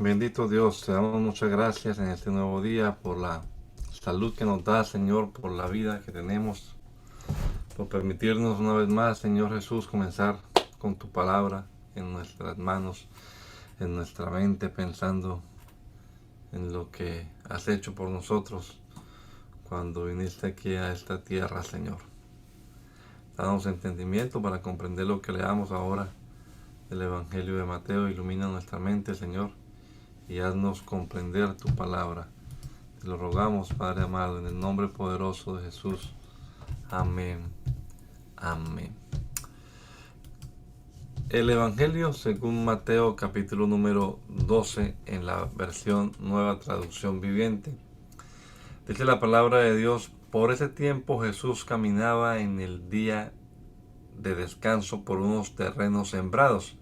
Bendito Dios, te damos muchas gracias en este nuevo día por la salud que nos da, Señor, por la vida que tenemos, por permitirnos una vez más, Señor Jesús, comenzar con tu palabra en nuestras manos, en nuestra mente, pensando en lo que has hecho por nosotros cuando viniste aquí a esta tierra, Señor. Danos entendimiento para comprender lo que leamos ahora del Evangelio de Mateo. Ilumina nuestra mente, Señor, y haznos comprender tu palabra. Te lo rogamos, Padre amado, en el nombre poderoso de Jesús. Amén. Amén. El Evangelio según Mateo, capítulo número 12, en la versión Nueva Traducción Viviente. Dice la palabra de Dios: por ese tiempo Jesús caminaba en el día de descanso por unos terrenos sembrados.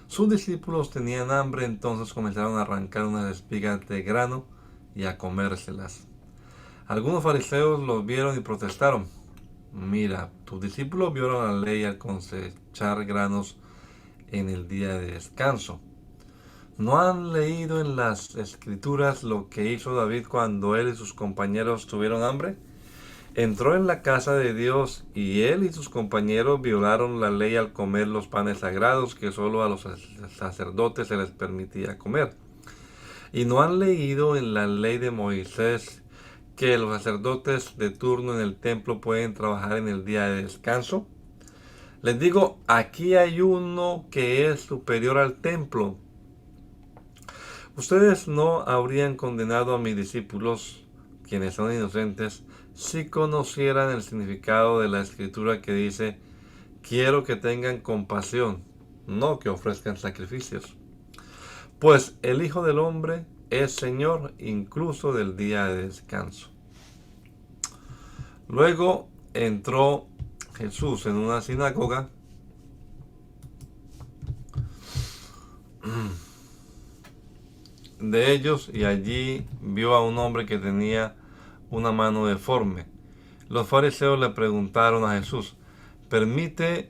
Sus discípulos tenían hambre, entonces comenzaron a arrancar unas espigas de grano y a comérselas. Algunos fariseos los vieron y protestaron: mira, tus discípulos violan la ley al cosechar granos en el día de descanso. ¿No han leído en las escrituras lo que hizo David cuando él y sus compañeros tuvieron hambre? Entró en la casa de Dios y él y sus compañeros violaron la ley al comer los panes sagrados que solo a los sacerdotes se les permitía comer. ¿Y no han leído en la ley de Moisés que los sacerdotes de turno en el templo pueden trabajar en el día de descanso? Les digo, aquí hay uno que es superior al templo. Ustedes no habrían condenado a mis discípulos, quienes son inocentes, si conocieran el significado de la escritura que dice: quiero que tengan compasión, no que ofrezcan sacrificios. Pues el Hijo del Hombre es Señor incluso del día de descanso. Luego entró Jesús en una sinagoga de ellos y allí vio a un hombre que tenía una mano deforme. Los fariseos le preguntaron a Jesús: ¿permite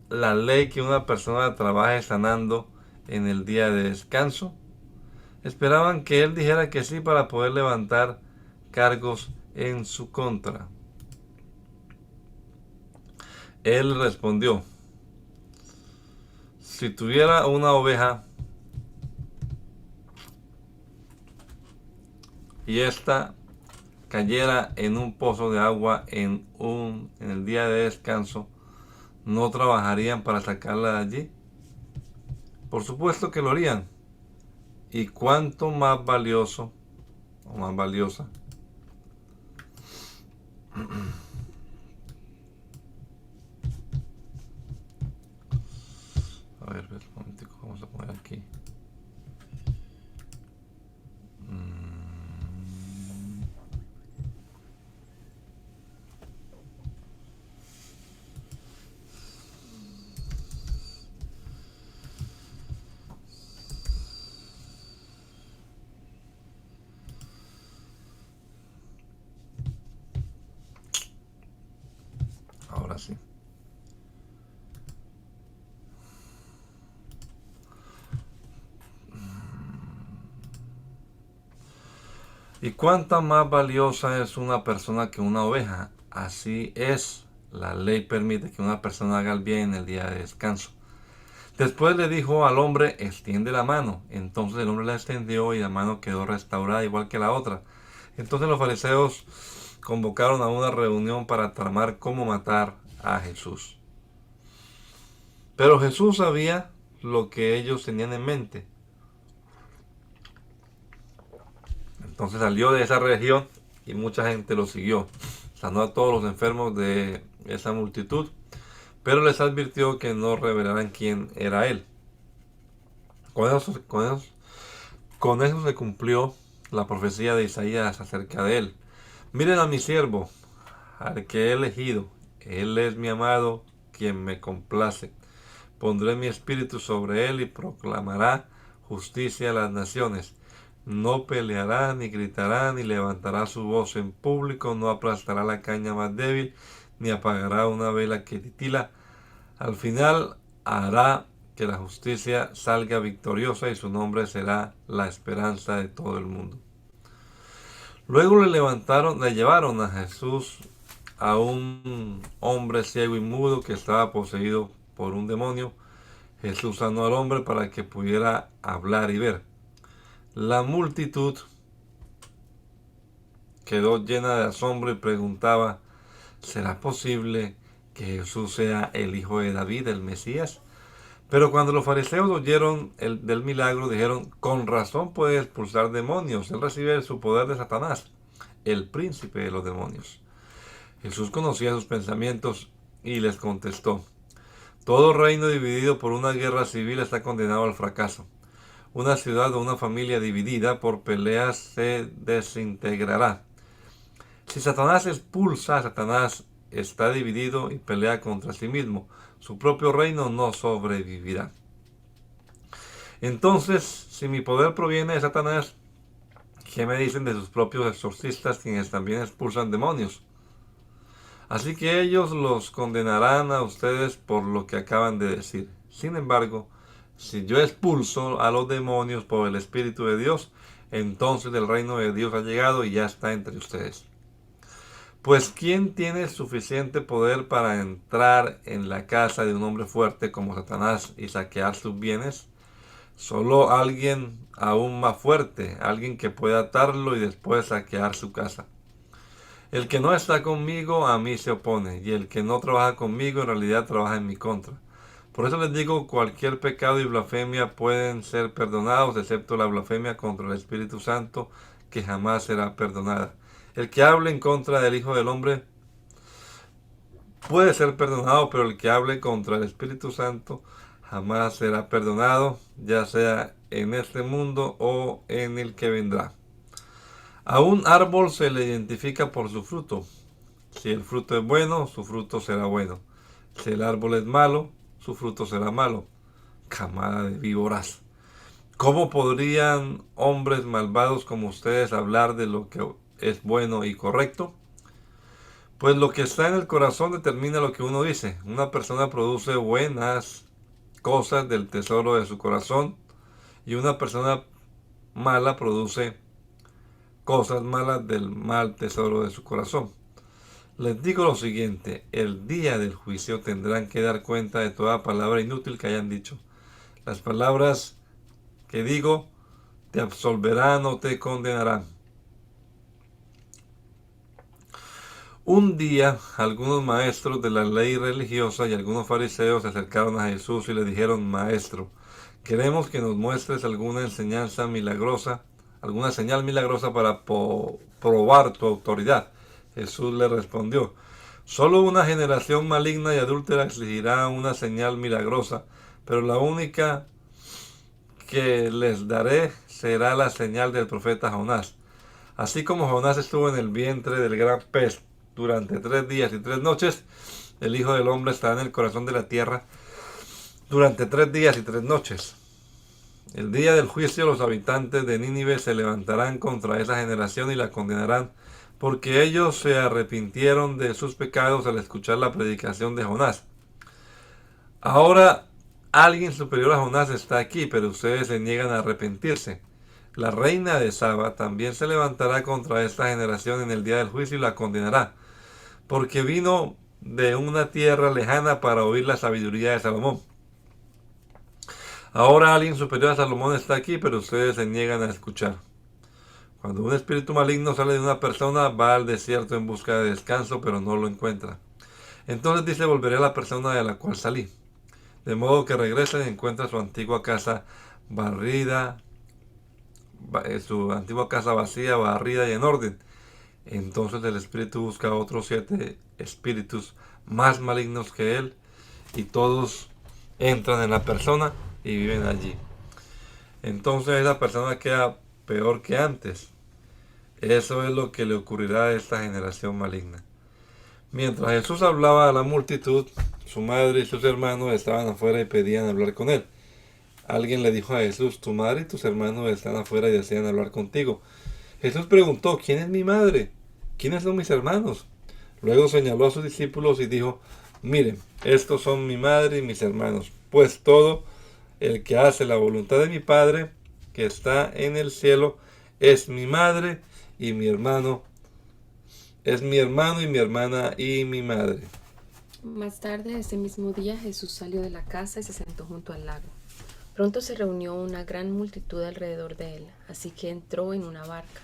la ley que una persona trabaje sanando en el día de descanso? Esperaban que él dijera que sí para poder levantar cargos en su contra. Él respondió: si tuviera una oveja y ésta cayera en un pozo de agua en el día de descanso, ¿no trabajarían para sacarla de allí? Por supuesto que lo harían. Y cuánto más valioso o más valiosa a ver, un momentico, vamos a poner aquí. Ahora sí. ¿Y cuánta más valiosa es una persona que una oveja? Así es, la ley permite que una persona haga el bien en el día de descanso. Después le dijo al hombre: extiende la mano. Entonces el hombre la extendió y la mano quedó restaurada igual que la otra. Entonces los fariseos convocaron a una reunión para tramar cómo matar a Jesús. Pero Jesús sabía lo que ellos tenían en mente. Entonces salió de esa región y mucha gente lo siguió. Sanó a todos los enfermos de esa multitud, pero les advirtió que no revelaran quién era él. Con eso se cumplió la profecía de Isaías acerca de él. Miren a mi siervo, al que he elegido. Él es mi amado, quien me complace. Pondré mi espíritu sobre él y proclamará justicia a las naciones. No peleará, ni gritará, ni levantará su voz en público, no aplastará la caña más débil, ni apagará una vela que titila. Al final hará que la justicia salga victoriosa y su nombre será la esperanza de todo el mundo. Luego le llevaron a Jesús a un hombre ciego y mudo que estaba poseído por un demonio. Jesús sanó al hombre para que pudiera hablar y ver. La multitud quedó llena de asombro y preguntaba: ¿será posible que Jesús sea el hijo de David, el Mesías? Pero cuando los fariseos oyeron del milagro, dijeron: con razón puede expulsar demonios. Él recibe su poder de Satanás, el príncipe de los demonios. Jesús conocía sus pensamientos y les contestó: todo reino dividido por una guerra civil está condenado al fracaso. Una ciudad o una familia dividida por peleas se desintegrará. Si Satanás expulsa, Satanás está dividido y pelea contra sí mismo. Su propio reino no sobrevivirá. Entonces, si mi poder proviene de Satanás, ¿qué me dicen de sus propios exorcistas, quienes también expulsan demonios? Así que ellos los condenarán a ustedes por lo que acaban de decir. Sin embargo, si yo expulso a los demonios por el Espíritu de Dios, entonces el reino de Dios ha llegado y ya está entre ustedes. Pues ¿quién tiene suficiente poder para entrar en la casa de un hombre fuerte como Satanás y saquear sus bienes? Solo alguien aún más fuerte, alguien que pueda atarlo y después saquear su casa. El que no está conmigo a mí se opone, y el que no trabaja conmigo en realidad trabaja en mi contra. Por eso les digo, cualquier pecado y blasfemia pueden ser perdonados, excepto la blasfemia contra el Espíritu Santo, que jamás será perdonada. El que hable en contra del Hijo del Hombre puede ser perdonado, pero el que hable contra el Espíritu Santo jamás será perdonado, ya sea en este mundo o en el que vendrá. A un árbol se le identifica por su fruto. Si el fruto es bueno, su fruto será bueno. Si el árbol es malo, su fruto será malo. Camada de víboras. ¿Cómo podrían hombres malvados como ustedes hablar de lo que es bueno y correcto? Pues lo que está en el corazón determina lo que uno dice. Una persona produce buenas cosas del tesoro de su corazón y una persona mala produce cosas malas del mal tesoro de su corazón. Les digo lo siguiente: el día del juicio tendrán que dar cuenta de toda palabra inútil que hayan dicho. Las palabras que digo te absolverán o te condenarán. Un día, algunos maestros de la ley religiosa y algunos fariseos se acercaron a Jesús y le dijeron: Maestro, queremos que nos muestres alguna enseñanza milagrosa, alguna señal milagrosa para probar tu autoridad. Jesús le respondió: solo una generación maligna y adúltera exigirá una señal milagrosa, pero la única que les daré será la señal del profeta Jonás. Así como Jonás estuvo en el vientre del gran pez durante 3 días y 3 noches, el Hijo del Hombre estará en el corazón de la tierra durante 3 días y 3 noches. El día del juicio los habitantes de Nínive se levantarán contra esa generación y la condenarán, porque ellos se arrepintieron de sus pecados al escuchar la predicación de Jonás. Ahora alguien superior a Jonás está aquí, pero ustedes se niegan a arrepentirse. La reina de Saba también se levantará contra esta generación en el día del juicio y la condenará, porque vino de una tierra lejana para oír la sabiduría de Salomón. Ahora alguien superior a Salomón está aquí, pero ustedes se niegan a escuchar. Cuando un espíritu maligno sale de una persona, va al desierto en busca de descanso, pero no lo encuentra. Entonces dice: volveré a la persona de la cual salí. De modo que regresa y encuentra su antigua casa barrida, su antigua casa vacía, barrida y en orden. Entonces el espíritu busca a otros 7 espíritus más malignos que él, y todos entran en la persona y viven allí. Entonces esa persona queda peor que antes. Eso es lo que le ocurrirá a esta generación maligna. Mientras Jesús hablaba a la multitud, su madre y sus hermanos estaban afuera y pedían hablar con él. Alguien le dijo a Jesús: tu madre y tus hermanos están afuera y desean hablar contigo. Jesús preguntó: ¿quién es mi madre? ¿Quiénes son mis hermanos? Luego señaló a sus discípulos y dijo: miren, estos son mi madre y mis hermanos, pues todo El que hace la voluntad de mi Padre, que está en el cielo, es mi madre y mi hermano. Es mi hermano y mi hermana y mi madre. Más tarde, ese mismo día, Jesús salió de la casa y se sentó junto al lago. Pronto se reunió una gran multitud alrededor de él, así que entró en una barca.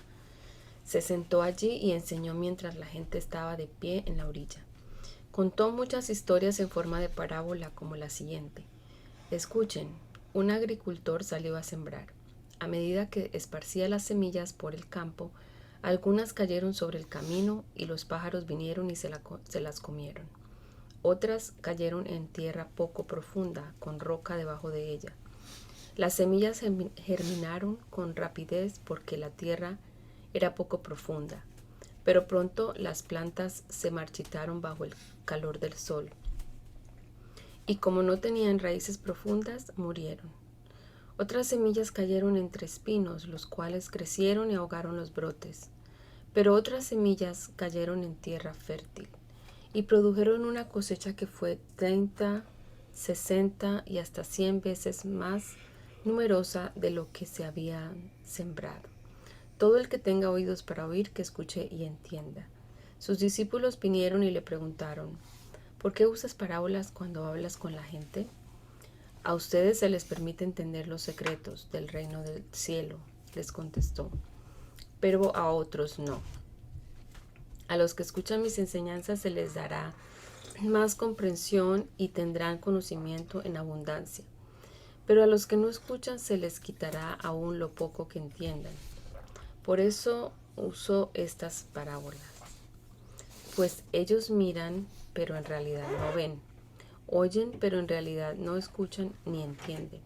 Se sentó allí y enseñó mientras la gente estaba de pie en la orilla. Contó muchas historias en forma de parábola como la siguiente. Escuchen, un agricultor salió a sembrar. A medida que esparcía las semillas por el campo, algunas cayeron sobre el camino y los pájaros vinieron y se las comieron. Otras cayeron en tierra poco profunda, con roca debajo de ella. Las semillas germinaron con rapidez porque la tierra era poco profunda, pero pronto las plantas se marchitaron bajo el calor del sol, y como no tenían raíces profundas, murieron. Otras semillas cayeron entre espinos, los cuales crecieron y ahogaron los brotes. Pero otras semillas cayeron en tierra fértil y produjeron una cosecha que fue 30, 60 y hasta 100 veces más numerosa de lo que se había sembrado. Todo el que tenga oídos para oír, que escuche y entienda. Sus discípulos vinieron y le preguntaron, ¿por qué usas parábolas cuando hablas con la gente? A ustedes se les permite entender los secretos del reino del cielo, les contestó, pero a otros no. A los que escuchan mis enseñanzas se les dará más comprensión y tendrán conocimiento en abundancia. Pero a los que no escuchan se les quitará aún lo poco que entiendan. Por eso uso estas parábolas. Pues ellos miran, pero en realidad no ven. Oyen, pero en realidad no escuchan ni entienden.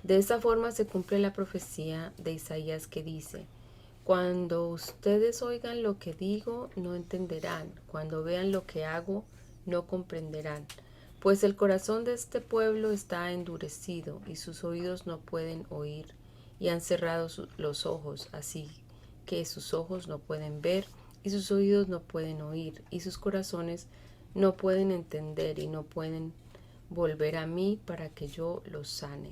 De esa forma se cumple la profecía de Isaías que dice, cuando ustedes oigan lo que digo, no entenderán. Cuando vean lo que hago, no comprenderán. Pues el corazón de este pueblo está endurecido y sus oídos no pueden oír y han cerrado los ojos, así que sus ojos no pueden ver y sus oídos no pueden oír y sus corazones no pueden entender y no pueden volver a mí para que yo los sane.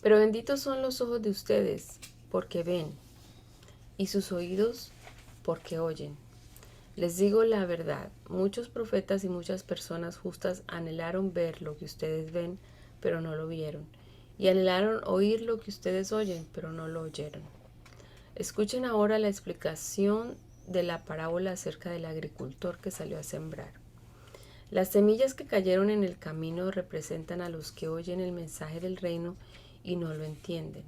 Pero benditos son los ojos de ustedes, porque ven, y sus oídos, porque oyen. Les digo la verdad, muchos profetas y muchas personas justas anhelaron ver lo que ustedes ven, pero no lo vieron, y anhelaron oír lo que ustedes oyen, pero no lo oyeron. Escuchen ahora la explicación de la parábola acerca del agricultor que salió a sembrar. Las semillas que cayeron en el camino representan a los que oyen el mensaje del reino y no lo entienden.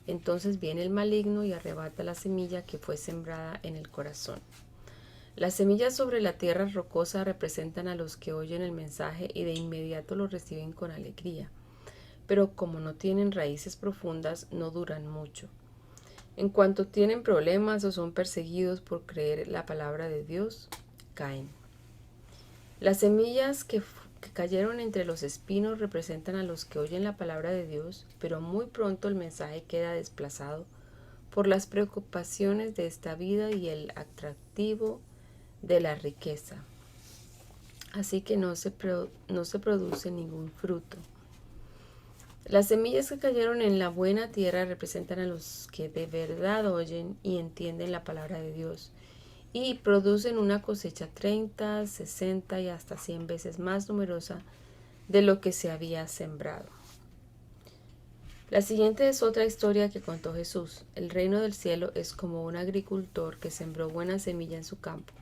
Entonces viene el maligno y arrebata la semilla que fue sembrada en el corazón. Las semillas sobre la tierra rocosa representan a los que oyen el mensaje y de inmediato lo reciben con alegría, pero como no tienen raíces profundas, no duran mucho. En cuanto tienen problemas o son perseguidos por creer la palabra de Dios, caen. Las semillas que cayeron entre los espinos representan a los que oyen la palabra de Dios, pero muy pronto el mensaje queda desplazado por las preocupaciones de esta vida y el atractivo de la riqueza. Así que no se produce ningún fruto. Las semillas que cayeron en la buena tierra representan a los que de verdad oyen y entienden la palabra de Dios y producen una cosecha 30, 60 y hasta 100 veces más numerosa de lo que se había sembrado. La siguiente es otra historia que contó Jesús. El reino del cielo es como un agricultor que sembró buena semilla en su campo.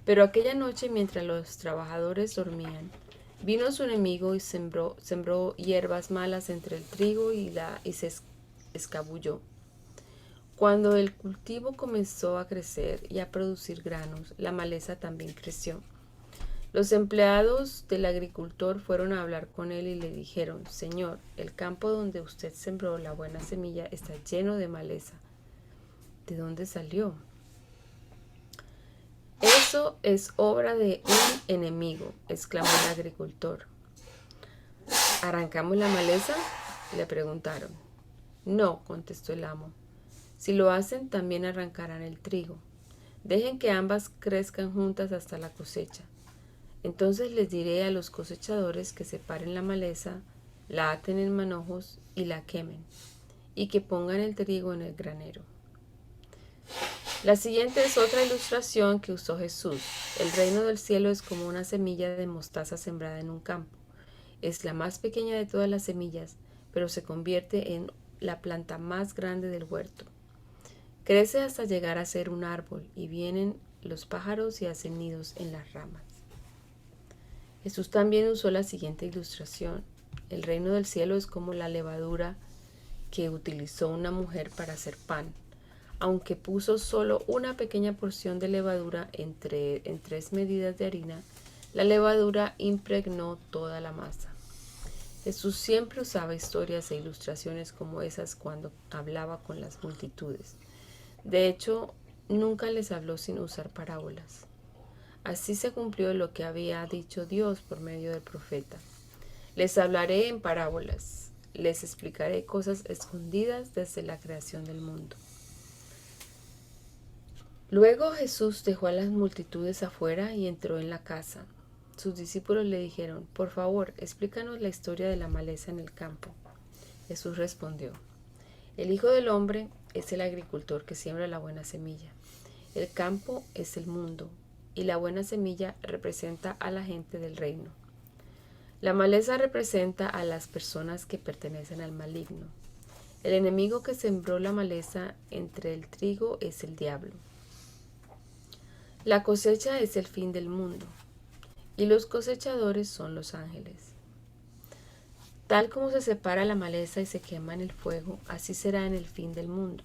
Pero aquella noche, mientras los trabajadores dormían, vino su enemigo y sembró hierbas malas entre el trigo y se escabulló. Cuando el cultivo comenzó a crecer y a producir granos, la maleza también creció. Los empleados del agricultor fueron a hablar con él y le dijeron, Señor, el campo donde usted sembró la buena semilla está lleno de maleza. ¿De dónde salió? Eso es obra de un enemigo, exclamó el agricultor. ¿Arrancamos la maleza?, le preguntaron. No, contestó el amo. Si lo hacen, también arrancarán el trigo. Dejen que ambas crezcan juntas hasta la cosecha. Entonces les diré a los cosechadores que separen la maleza la aten en manojos y la quemen, y que pongan el trigo en el granero. La siguiente es otra ilustración que usó Jesús. El reino del cielo es como una semilla de mostaza sembrada en un campo. Es la más pequeña de todas las semillas, pero se convierte en la planta más grande del huerto. Crece hasta llegar a ser un árbol y vienen los pájaros y hacen nidos en las ramas. Jesús también usó la siguiente ilustración. El reino del cielo es como la levadura que utilizó una mujer para hacer pan. Aunque puso solo una pequeña porción de levadura en 3 medidas de harina, la levadura impregnó toda la masa. Jesús siempre usaba historias e ilustraciones como esas cuando hablaba con las multitudes. De hecho, nunca les habló sin usar parábolas. Así se cumplió lo que había dicho Dios por medio del profeta. Les hablaré en parábolas, les explicaré cosas escondidas desde la creación del mundo. Luego Jesús dejó a las multitudes afuera y entró en la casa. Sus discípulos le dijeron, por favor, explícanos la historia de la maleza en el campo. Jesús respondió, el Hijo del Hombre es el agricultor que siembra la buena semilla. El campo es el mundo y la buena semilla representa a la gente del reino. La maleza representa a las personas que pertenecen al maligno. El enemigo que sembró la maleza entre el trigo es el diablo. La cosecha es el fin del mundo y los cosechadores son los ángeles. Tal como se separa la maleza y se quema en el fuego, así será en el fin del mundo.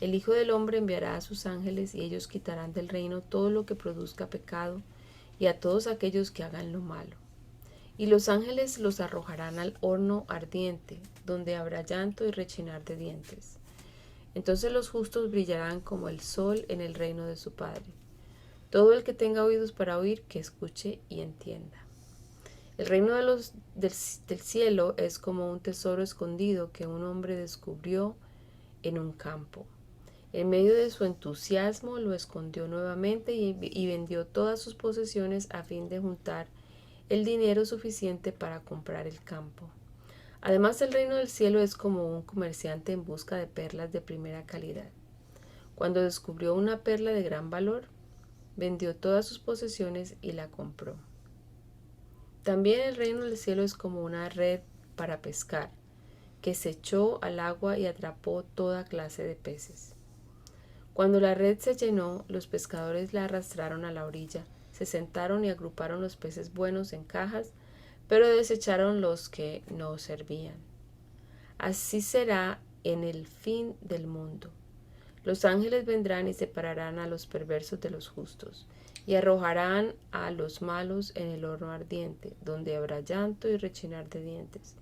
El Hijo del Hombre enviará a sus ángeles y ellos quitarán del reino todo lo que produzca pecado y a todos aquellos que hagan lo malo. Y los ángeles los arrojarán al horno ardiente, donde habrá llanto y rechinar de dientes. Entonces los justos brillarán como el sol en el reino de su Padre. Todo el que tenga oídos para oír, que escuche y entienda. El reino del cielo es como un tesoro escondido que un hombre descubrió en un campo. En medio de su entusiasmo lo escondió nuevamente y vendió todas sus posesiones a fin de juntar el dinero suficiente para comprar el campo. Además, el reino del cielo es como un comerciante en busca de perlas de primera calidad. Cuando descubrió una perla de gran valor, vendió todas sus posesiones y la compró. También el reino del cielo es como una red para pescar, que se echó al agua y atrapó toda clase de peces. Cuando la red se llenó, los pescadores la arrastraron a la orilla, se sentaron y agruparon los peces buenos en cajas, pero desecharon los que no servían. Así será en el fin del mundo. Los ángeles vendrán y separarán a los perversos de los justos, y arrojarán a los malos en el horno ardiente, donde habrá llanto y rechinar de dientes.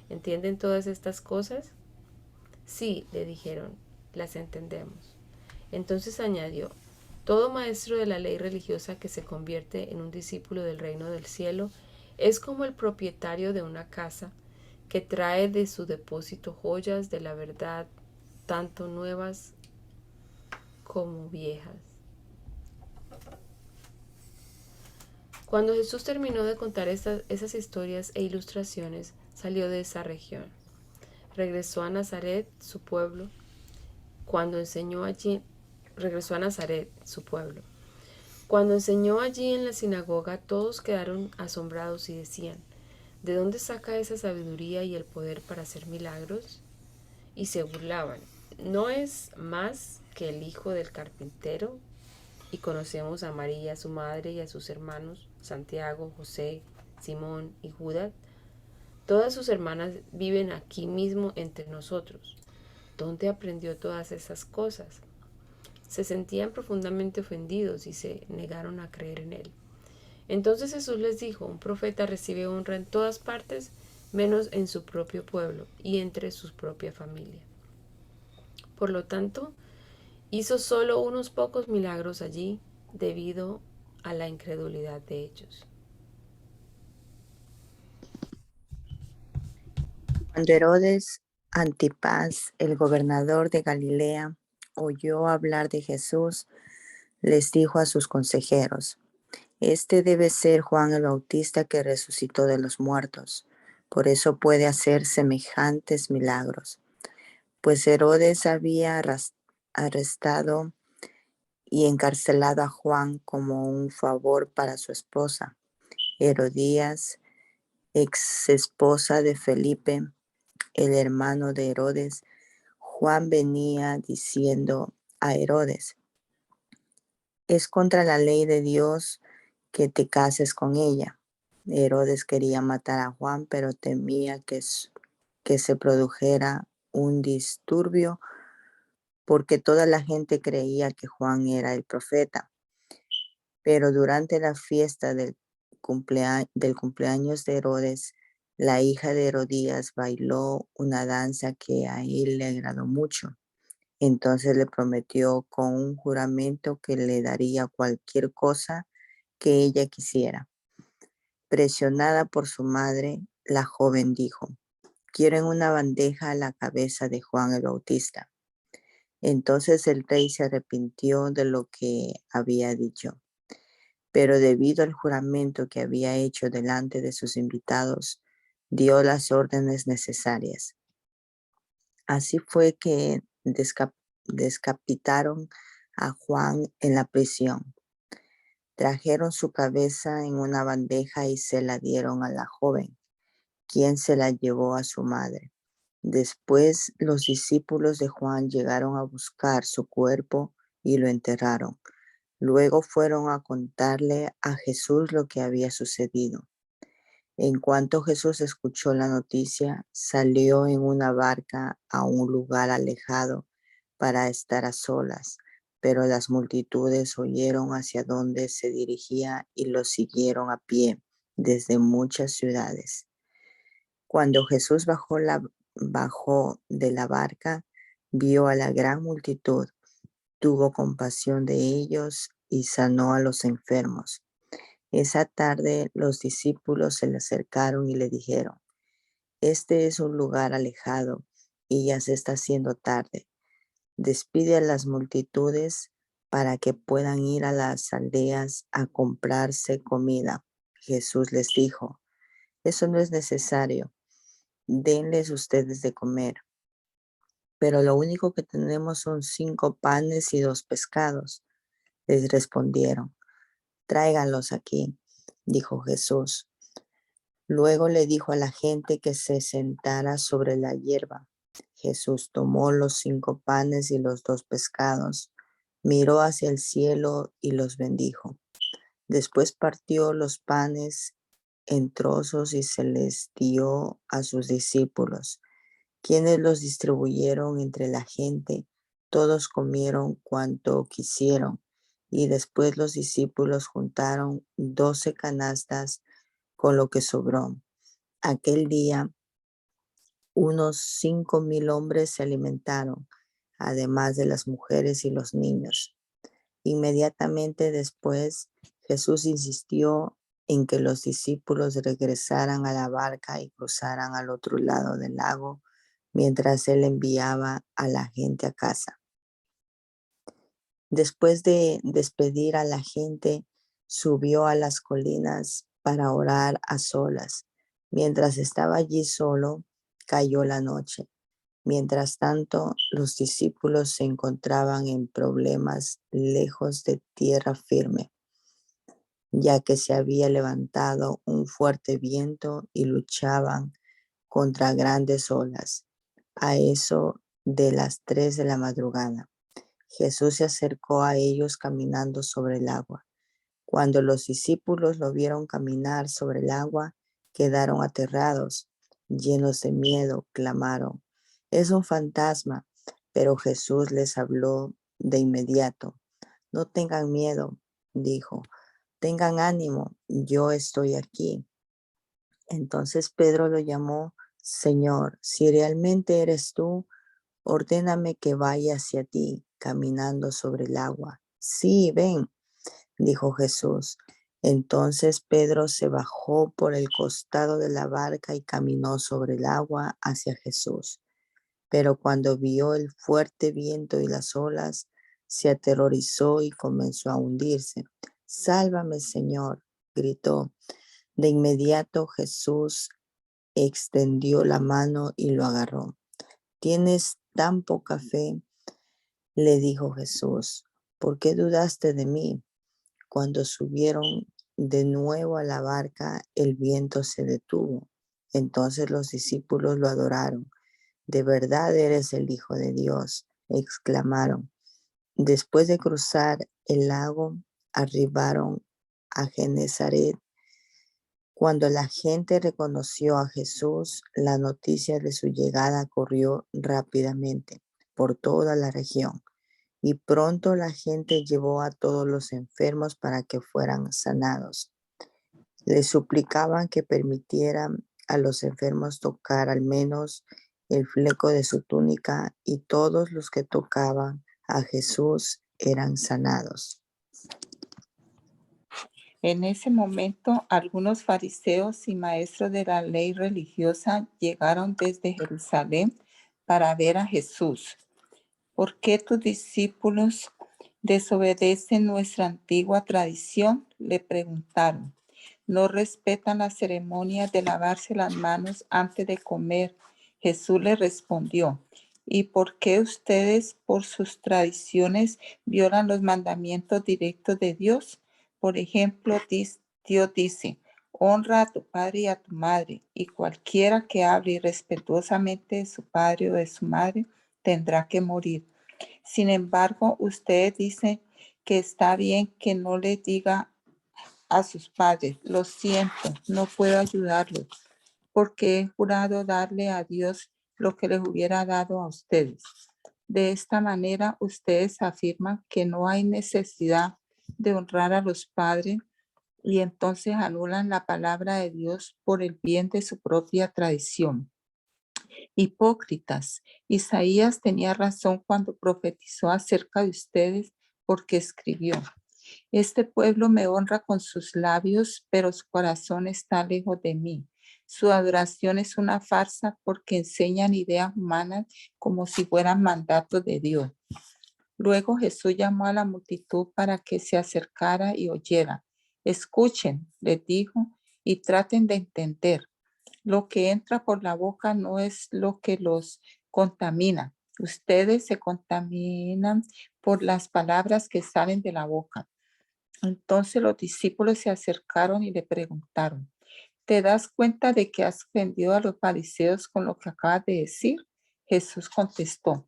¿Entienden todas estas cosas? Sí, le dijeron, las entendemos. Entonces añadió, todo maestro de la ley religiosa que se convierte en un discípulo del reino del cielo es como el propietario de una casa que trae de su depósito joyas de la verdad, tanto nuevas como viejas. Cuando Jesús terminó de contar esas historias e ilustraciones, salió de esa región. Regresó a Nazaret, su pueblo. Regresó a Nazaret, su pueblo. Cuando enseñó allí en la sinagoga, todos quedaron asombrados y decían, ¿de dónde saca esa sabiduría y el poder para hacer milagros? Y se burlaban, ¿no es más que el hijo del carpintero? Y conocemos a María, su madre, y a sus hermanos, Santiago, José, Simón y Judas. Todas sus hermanas viven aquí mismo entre nosotros. ¿Dónde aprendió todas esas cosas? Se sentían profundamente ofendidos y se negaron a creer en él. Entonces Jesús les dijo, un profeta recibe honra en todas partes, menos en su propio pueblo y entre su propia familia. Por lo tanto, hizo solo unos pocos milagros allí debido a la incredulidad de ellos. Cuando Herodes Antipas, el gobernador de Galilea, oyó hablar de Jesús, les dijo a sus consejeros, este debe ser Juan el Bautista que resucitó de los muertos. Por eso puede hacer semejantes milagros. Pues Herodes había arrestado y encarcelado a Juan como un favor para su esposa, Herodías, ex esposa de Felipe, el hermano de Herodes. Juan venía diciendo a Herodes: es contra la ley de Dios que te cases con ella. Herodes quería matar a Juan, pero temía que se produjera un disturbio porque toda la gente creía que Juan era el profeta. Pero durante la fiesta del cumpleaños de Herodes, la hija de Herodías bailó una danza que a él le agradó mucho. Entonces le prometió con un juramento que le daría cualquier cosa que ella quisiera. Presionada por su madre, la joven dijo: quiero en una bandeja la cabeza de Juan el Bautista. Entonces el rey se arrepintió de lo que había dicho, pero debido al juramento que había hecho delante de sus invitados, dio las órdenes necesarias. Así fue que descapitaron a Juan en la prisión. Trajeron su cabeza en una bandeja y se la dieron a la joven, quien se la llevó a su madre. Después los discípulos de Juan llegaron a buscar su cuerpo y lo enterraron. Luego fueron a contarle a Jesús lo que había sucedido. En cuanto Jesús escuchó la noticia, salió en una barca a un lugar alejado para estar a solas, pero las multitudes oyeron hacia dónde se dirigía y lo siguieron a pie desde muchas ciudades. Cuando Jesús bajó de la barca, vio a la gran multitud, tuvo compasión de ellos y sanó a los enfermos. Esa tarde los discípulos se le acercaron y le dijeron: este es un lugar alejado y ya se está haciendo tarde. Despide a las multitudes para que puedan ir a las aldeas a comprarse comida. Jesús les dijo: eso no es necesario, denles ustedes de comer. Pero lo único que tenemos son 5 panes y 2 pescados. Les respondieron: tráiganlos aquí, dijo Jesús. Luego le dijo a la gente que se sentara sobre la hierba. Jesús tomó los 5 panes y los 2 pescados, miró hacia el cielo y los bendijo. Después partió los panes en trozos y se les dio a sus discípulos, quienes los distribuyeron entre la gente. Todos comieron cuanto quisieron, y después los discípulos juntaron 12 canastas con lo que sobró. Aquel día, unos 5,000 hombres se alimentaron, además de las mujeres y los niños. Inmediatamente después, Jesús insistió en que los discípulos regresaran a la barca y cruzaran al otro lado del lago, mientras él enviaba a la gente a casa. Después de despedir a la gente, subió a las colinas para orar a solas. Mientras estaba allí solo, cayó la noche. Mientras tanto, los discípulos se encontraban en problemas lejos de tierra firme, ya que se había levantado un fuerte viento y luchaban contra grandes olas. A eso de las 3 de la madrugada, Jesús se acercó a ellos caminando sobre el agua. Cuando los discípulos lo vieron caminar sobre el agua, quedaron aterrados, llenos de miedo, clamaron: es un fantasma. Pero Jesús les habló de inmediato. No tengan miedo, dijo, tengan ánimo, yo estoy aquí. Entonces Pedro lo llamó: Señor, si realmente eres tú, ordéname que vaya hacia ti, caminando sobre el agua. Sí, ven, dijo Jesús. Entonces Pedro se bajó por el costado de la barca y caminó sobre el agua hacia Jesús. Pero cuando vio el fuerte viento y las olas, se aterrorizó y comenzó a hundirse. Sálvame, Señor, gritó. De inmediato Jesús extendió la mano y lo agarró. ¿Tienes tan poca fe?, le dijo Jesús. ¿Por qué dudaste de mí? Cuando subieron de nuevo a la barca, el viento se detuvo. Entonces los discípulos lo adoraron. «De verdad eres el Hijo de Dios», exclamaron. Después de cruzar el lago, arribaron a Genesaret. Cuando la gente reconoció a Jesús, la noticia de su llegada corrió rápidamente por toda la región. Y pronto la gente llevó a todos los enfermos para que fueran sanados. Le suplicaban que permitieran a los enfermos tocar al menos el fleco de su túnica, y todos los que tocaban a Jesús eran sanados. En ese momento, algunos fariseos y maestros de la ley religiosa llegaron desde Jerusalén para ver a Jesús. ¿Por qué tus discípulos desobedecen nuestra antigua tradición?, le preguntaron. No respetan la ceremonia de lavarse las manos antes de comer. Jesús les respondió: ¿y por qué ustedes, por sus tradiciones, violan los mandamientos directos de Dios? Por ejemplo, Dios dice: honra a tu padre y a tu madre, y cualquiera que hable irrespetuosamente de su padre o de su madre tendrá que morir. Sin embargo, ustedes dicen que está bien que no le diga a sus padres: lo siento, no puedo ayudarlos, porque he jurado darle a Dios lo que les hubiera dado a ustedes. De esta manera, ustedes afirman que no hay necesidad de honrar a los padres y entonces anulan la palabra de Dios por el bien de su propia tradición. Hipócritas, Isaías tenía razón cuando profetizó acerca de ustedes, porque escribió: este pueblo me honra con sus labios, pero su corazón está lejos de mí. Su adoración es una farsa, porque enseñan ideas humanas como si fueran mandatos de Dios. Luego Jesús llamó a la multitud para que se acercara y oyera. Escuchen, les dijo, y traten de entender. Lo que entra por la boca no es lo que los contamina. Ustedes se contaminan por las palabras que salen de la boca. Entonces los discípulos se acercaron y le preguntaron: ¿te das cuenta de que has ofendido a los fariseos con lo que acabas de decir? Jesús contestó: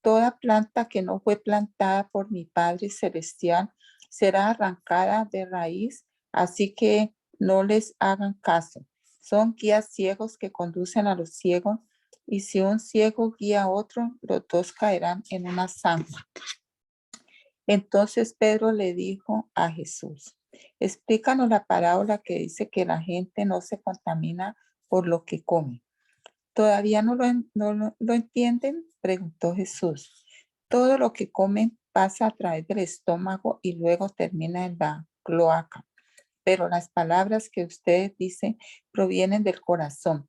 toda planta que no fue plantada por mi Padre Celestial será arrancada de raíz, así que no les hagan caso. Son guías ciegos que conducen a los ciegos, y si un ciego guía a otro, los dos caerán en una zanja. Entonces Pedro le dijo a Jesús: explícanos la parábola que dice que la gente no se contamina por lo que come. ¿Todavía no lo entienden?, preguntó Jesús. Todo lo que comen pasa a través del estómago y luego termina en la cloaca. Pero las palabras que ustedes dicen provienen del corazón.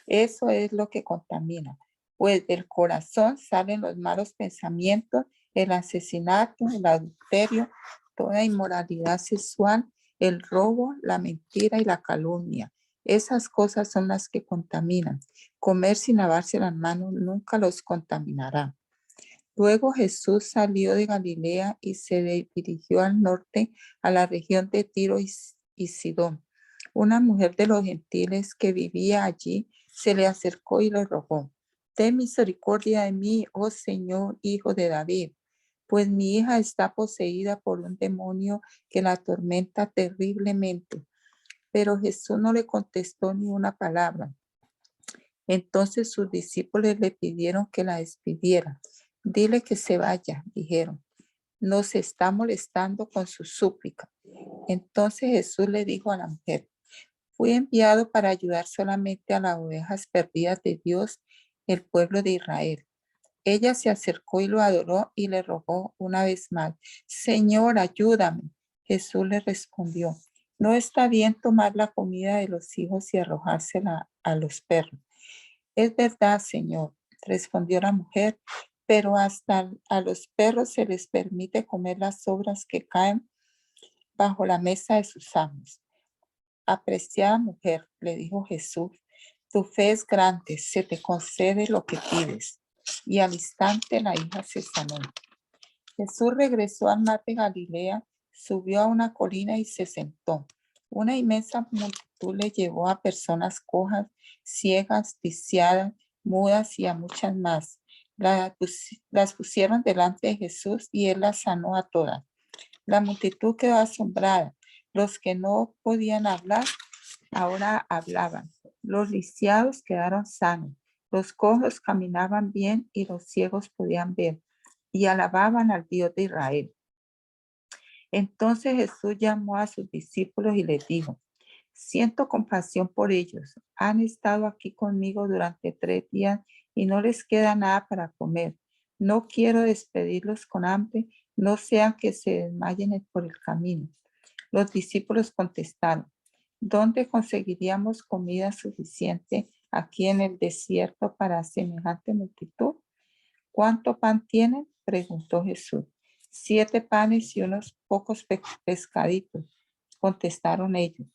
Eso es lo que contamina, pues del corazón salen los malos pensamientos, el asesinato, el adulterio, toda inmoralidad sexual, el robo, la mentira y la calumnia. Esas cosas son las que contaminan. Comer sin lavarse las manos nunca los contaminará. Luego Jesús salió de Galilea y se dirigió al norte, a la región de Tiro y Sidón. Una mujer de los gentiles que vivía allí se le acercó y le rogó: ten misericordia de mí, oh Señor, Hijo de David, pues mi hija está poseída por un demonio que la atormenta terriblemente. Pero Jesús no le contestó ni una palabra. Entonces sus discípulos le pidieron que la despidiera. Dile que se vaya, dijeron. Nos está molestando con su súplica. Entonces Jesús le dijo a la mujer: fui enviado para ayudar solamente a las ovejas perdidas de Dios, el pueblo de Israel. Ella se acercó y lo adoró y le rogó una vez más: Señor, ayúdame. Jesús le respondió: no está bien tomar la comida de los hijos y arrojársela a los perros. Es verdad, Señor, respondió la mujer, pero hasta a los perros se les permite comer las sobras que caen bajo la mesa de sus amos. Apreciada mujer, le dijo Jesús, tu fe es grande, se te concede lo que pides. Y al instante la hija se sanó. Jesús regresó al mar de Galilea, subió a una colina y se sentó. Una inmensa multitud le llevó a personas cojas, ciegas, lisiadas, mudas y a muchas más. Las pusieron delante de Jesús y él las sanó a todas. La multitud quedó asombrada. Los que no podían hablar ahora hablaban. Los lisiados quedaron sanos. Los cojos caminaban bien y los ciegos podían ver y alababan al Dios de Israel. Entonces Jesús llamó a sus discípulos y les dijo: siento compasión por ellos. Han estado aquí conmigo durante 3 días y no les queda nada para comer. No quiero despedirlos con hambre, no sea que se desmayen por el camino. Los discípulos contestaron: ¿dónde conseguiríamos comida suficiente aquí en el desierto para semejante multitud? ¿Cuánto pan tienen?, preguntó Jesús. 7 panes y unos pocos pescaditos, contestaron ellos.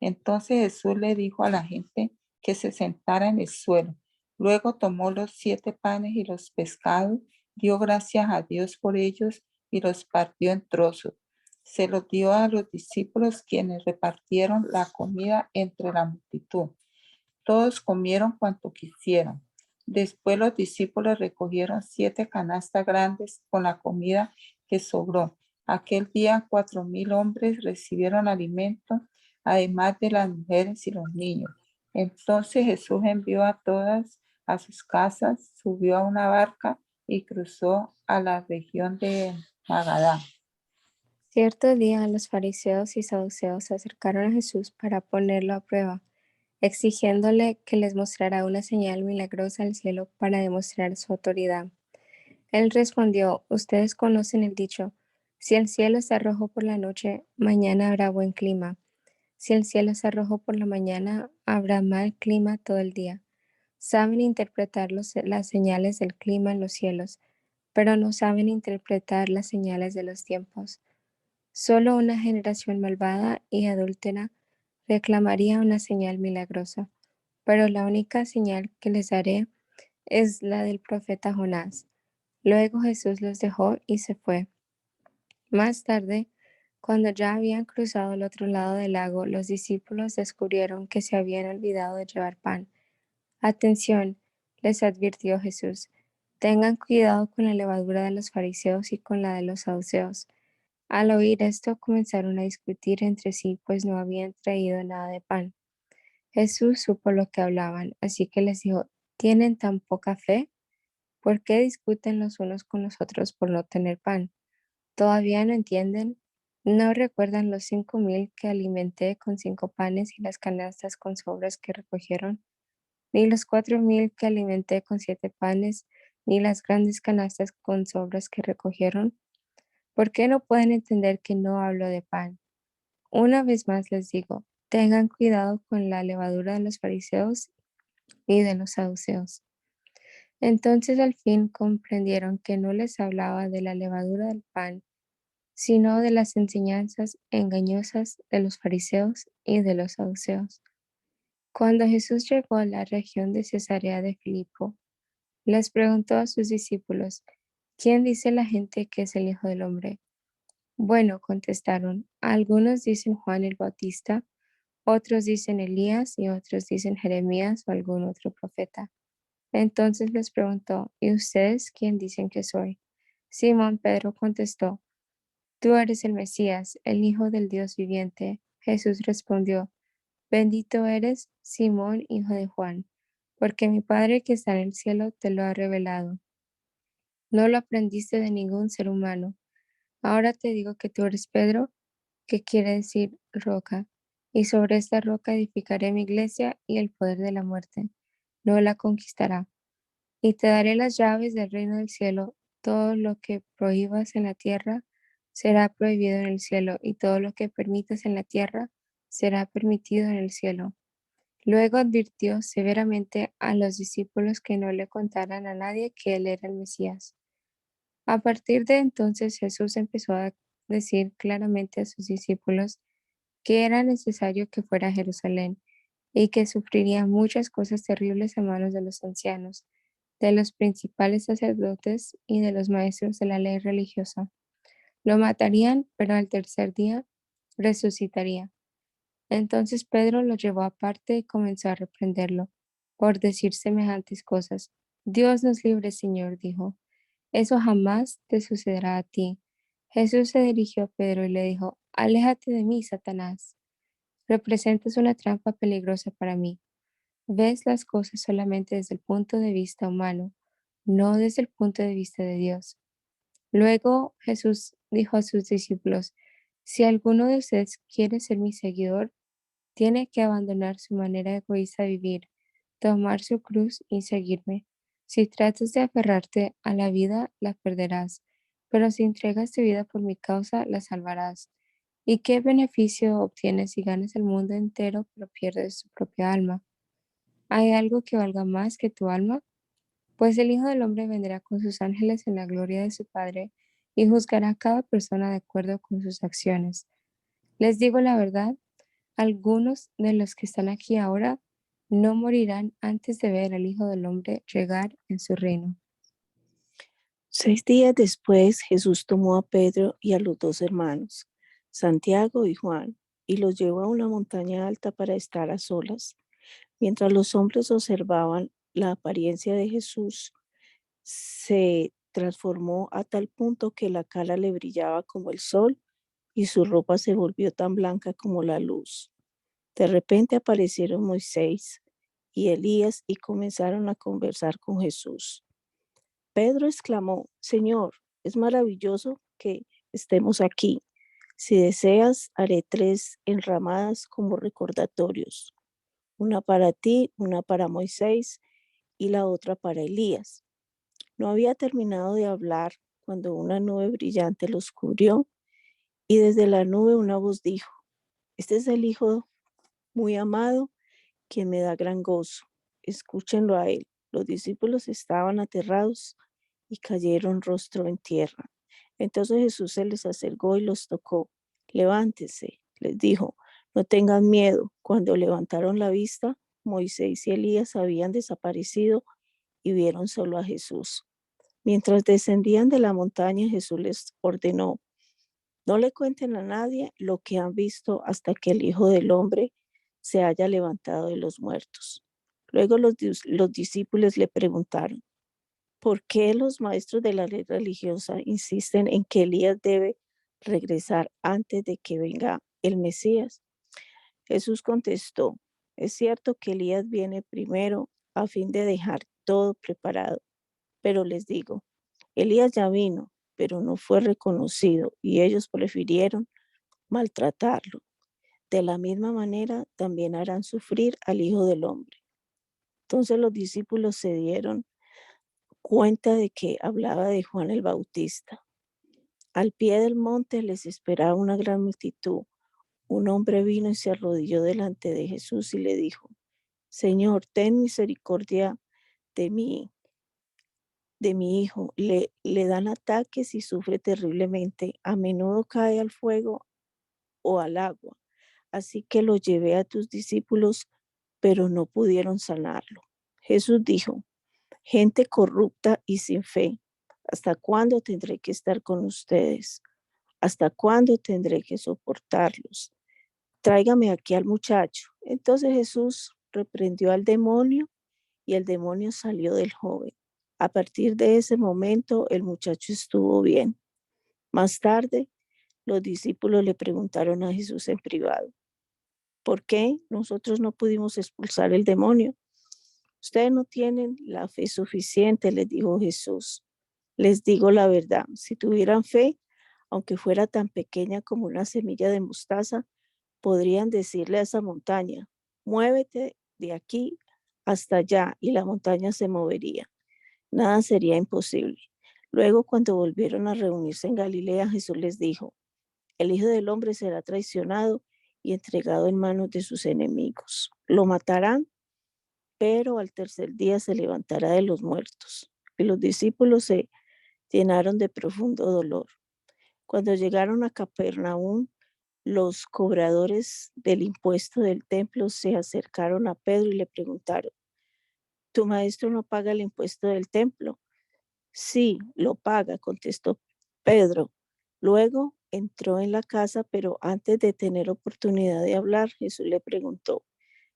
Entonces Jesús le dijo a la gente que se sentara en el suelo. Luego tomó los 7 panes y los pescados, dio gracias a Dios por ellos y los partió en trozos. Se los dio a los discípulos, quienes repartieron la comida entre la multitud. Todos comieron cuanto quisieron. Después los discípulos recogieron 7 canastas grandes con la comida que sobró. Aquel día 4,000 hombres recibieron alimento, además de las mujeres y los niños. Entonces Jesús envió a todas a sus casas, subió a una barca y cruzó a la región de Magadán. Cierto día los fariseos y saduceos se acercaron a Jesús para ponerlo a prueba, exigiéndole que les mostrara una señal milagrosa al cielo para demostrar su autoridad. Él respondió: ustedes conocen el dicho, si el cielo está rojo por la noche, mañana habrá buen clima. Si el cielo está rojo por la mañana, habrá mal clima todo el día. Saben interpretar las señales del clima en los cielos, pero no saben interpretar las señales de los tiempos. Solo una generación malvada y adúltera reclamaría una señal milagrosa, pero la única señal que les daré es la del profeta Jonás. Luego Jesús los dejó y se fue. Más tarde, cuando ya habían cruzado al otro lado del lago, los discípulos descubrieron que se habían olvidado de llevar pan. Atención, les advirtió Jesús, tengan cuidado con la levadura de los fariseos y con la de los saduceos. Al oír esto, comenzaron a discutir entre sí, pues no habían traído nada de pan. Jesús supo lo que hablaban, así que les dijo: ¿tienen tan poca fe? ¿Por qué discuten los unos con los otros por no tener pan? ¿Todavía no entienden? ¿No recuerdan los 5,000 que alimenté con 5 panes y las canastas con sobras que recogieron? Ni los 4,000 que alimenté con 7 panes, ni las grandes canastas con sobras que recogieron. ¿Por qué no pueden entender que no hablo de pan? Una vez más les digo, tengan cuidado con la levadura de los fariseos y de los saduceos. Entonces al fin comprendieron que no les hablaba de la levadura del pan, sino de las enseñanzas engañosas de los fariseos y de los saduceos. Cuando Jesús llegó a la región de Cesarea de Filipo, les preguntó a sus discípulos: ¿quién dice la gente que es el Hijo del Hombre? Bueno, contestaron, algunos dicen Juan el Bautista, otros dicen Elías y otros dicen Jeremías o algún otro profeta. Entonces les preguntó: ¿y ustedes quién dicen que soy? Simón Pedro contestó: tú eres el Mesías, el Hijo del Dios viviente. Jesús respondió: bendito eres, Simón, hijo de Juan, porque mi Padre que está en el cielo te lo ha revelado. No lo aprendiste de ningún ser humano. Ahora te digo que tú eres Pedro, que quiere decir roca, y sobre esta roca edificaré mi iglesia, y el poder de la muerte no la conquistará. Y te daré las llaves del reino del cielo. Todo lo que prohíbas en la tierra será prohibido en el cielo, y todo lo que permitas en la tierra será permitido en el cielo. Luego advirtió severamente a los discípulos que no le contaran a nadie que él era el Mesías. A partir de entonces Jesús empezó a decir claramente a sus discípulos que era necesario que fuera a Jerusalén y que sufriría muchas cosas terribles a manos de los ancianos, de los principales sacerdotes y de los maestros de la ley religiosa. Lo matarían, pero al tercer día resucitaría. Entonces Pedro lo llevó aparte y comenzó a reprenderlo por decir semejantes cosas. Dios nos libre, Señor, dijo. Eso jamás te sucederá a ti. Jesús se dirigió a Pedro y le dijo, Aléjate de mí, Satanás. Representas una trampa peligrosa para mí. Ves las cosas solamente desde el punto de vista humano, no desde el punto de vista de Dios. Luego Jesús dijo a sus discípulos, si alguno de ustedes quiere ser mi seguidor, tiene que abandonar su manera egoísta de vivir, tomar su cruz y seguirme. Si tratas de aferrarte a la vida, la perderás, pero si entregas tu vida por mi causa, la salvarás. ¿Y qué beneficio obtienes si ganas el mundo entero pero pierdes tu propia alma? ¿Hay algo que valga más que tu alma? Pues el Hijo del Hombre vendrá con sus ángeles en la gloria de su Padre y juzgará a cada persona de acuerdo con sus acciones. Les digo la verdad, algunos de los que están aquí ahora no morirán antes de ver al Hijo del Hombre llegar en su reino. 6 días después, Jesús tomó a Pedro y a los 2 hermanos, Santiago y Juan, y los llevó a una montaña alta para estar a solas. Mientras los hombres observaban, la apariencia de Jesús se transformó a tal punto que la cara le brillaba como el sol y su ropa se volvió tan blanca como la luz. De repente aparecieron Moisés y Elías y comenzaron a conversar con Jesús. Pedro exclamó, Señor, es maravilloso que estemos aquí. Si deseas, haré 3 enramadas como recordatorios, una para ti, una para Moisés y la otra para Elías. No había terminado de hablar cuando una nube brillante los cubrió y desde la nube una voz dijo, este es el Hijo muy amado, quien me da gran gozo. Escúchenlo a él. Los discípulos estaban aterrados y cayeron rostro en tierra. Entonces Jesús se les acercó y los tocó. Levántense, les dijo, no tengan miedo. Cuando levantaron la vista, Moisés y Elías habían desaparecido y vieron solo a Jesús. Mientras descendían de la montaña, Jesús les ordenó, no le cuenten a nadie lo que han visto hasta que el Hijo del Hombre se haya levantado de los muertos. Luego los discípulos le preguntaron, ¿por qué los maestros de la ley religiosa insisten en que Elías debe regresar antes de que venga el Mesías? Jesús contestó, es cierto que Elías viene primero a fin de dejar todo preparado, pero les digo, Elías ya vino, pero no fue reconocido y ellos prefirieron maltratarlo. De la misma manera también harán sufrir al Hijo del Hombre. Entonces los discípulos se dieron cuenta de que hablaba de Juan el Bautista. Al pie del monte les esperaba una gran multitud. Un hombre vino y se arrodilló delante de Jesús y le dijo, Señor, ten misericordia de mí, de mi hijo. Le dan ataques y sufre terriblemente. A menudo cae al fuego o al agua. Así que lo llevé a tus discípulos, pero no pudieron sanarlo. Jesús dijo, gente corrupta y sin fe, ¿hasta cuándo tendré que estar con ustedes? ¿Hasta cuándo tendré que soportarlos? Tráigame aquí al muchacho. Entonces Jesús reprendió al demonio y el demonio salió del joven. A partir de ese momento el muchacho estuvo bien. Más tarde, los discípulos le preguntaron a Jesús en privado, ¿por qué nosotros no pudimos expulsar el demonio? Ustedes no tienen la fe suficiente, les dijo Jesús. Les digo la verdad, si tuvieran fe, aunque fuera tan pequeña como una semilla de mostaza, podrían decirle a esa montaña, muévete de aquí hasta allá y la montaña se movería. Nada sería imposible. Luego, cuando volvieron a reunirse en Galilea, Jesús les dijo, el Hijo del Hombre será traicionado y entregado en manos de sus enemigos. Lo matarán, pero al tercer día se levantará de los muertos. Y los discípulos se llenaron de profundo dolor. Cuando llegaron a Capernaum, los cobradores del impuesto del templo se acercaron a Pedro y le preguntaron, ¿tu maestro no paga el impuesto del templo? Sí, lo paga, contestó Pedro. Luego entró en la casa, pero antes de tener oportunidad de hablar, Jesús le preguntó,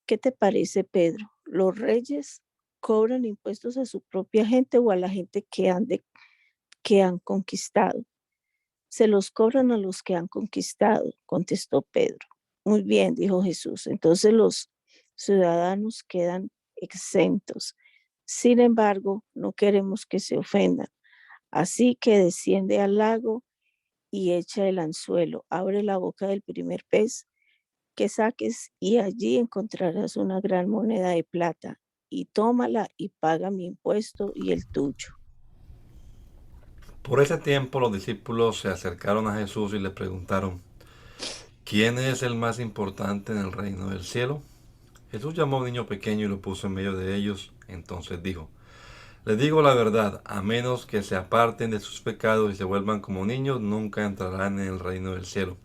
¿qué te parece, Pedro? ¿Los reyes cobran impuestos a su propia gente o a la gente que han conquistado? Se los cobran a los que han conquistado, contestó Pedro. Muy bien, dijo Jesús. Entonces los ciudadanos quedan exentos. Sin embargo, no queremos que se ofendan. Así que desciende al lago y echa el anzuelo. Abre la boca del primer pez que saques y allí encontrarás una gran moneda de plata. Y tómala y paga mi impuesto y el tuyo. Por ese tiempo los discípulos se acercaron a Jesús y le preguntaron, ¿quién es el más importante en el reino del cielo? Jesús llamó a un niño pequeño y lo puso en medio de ellos. Entonces dijo, les digo la verdad, a menos que se aparten de sus pecados y se vuelvan como niños, nunca entrarán en el reino del cielo.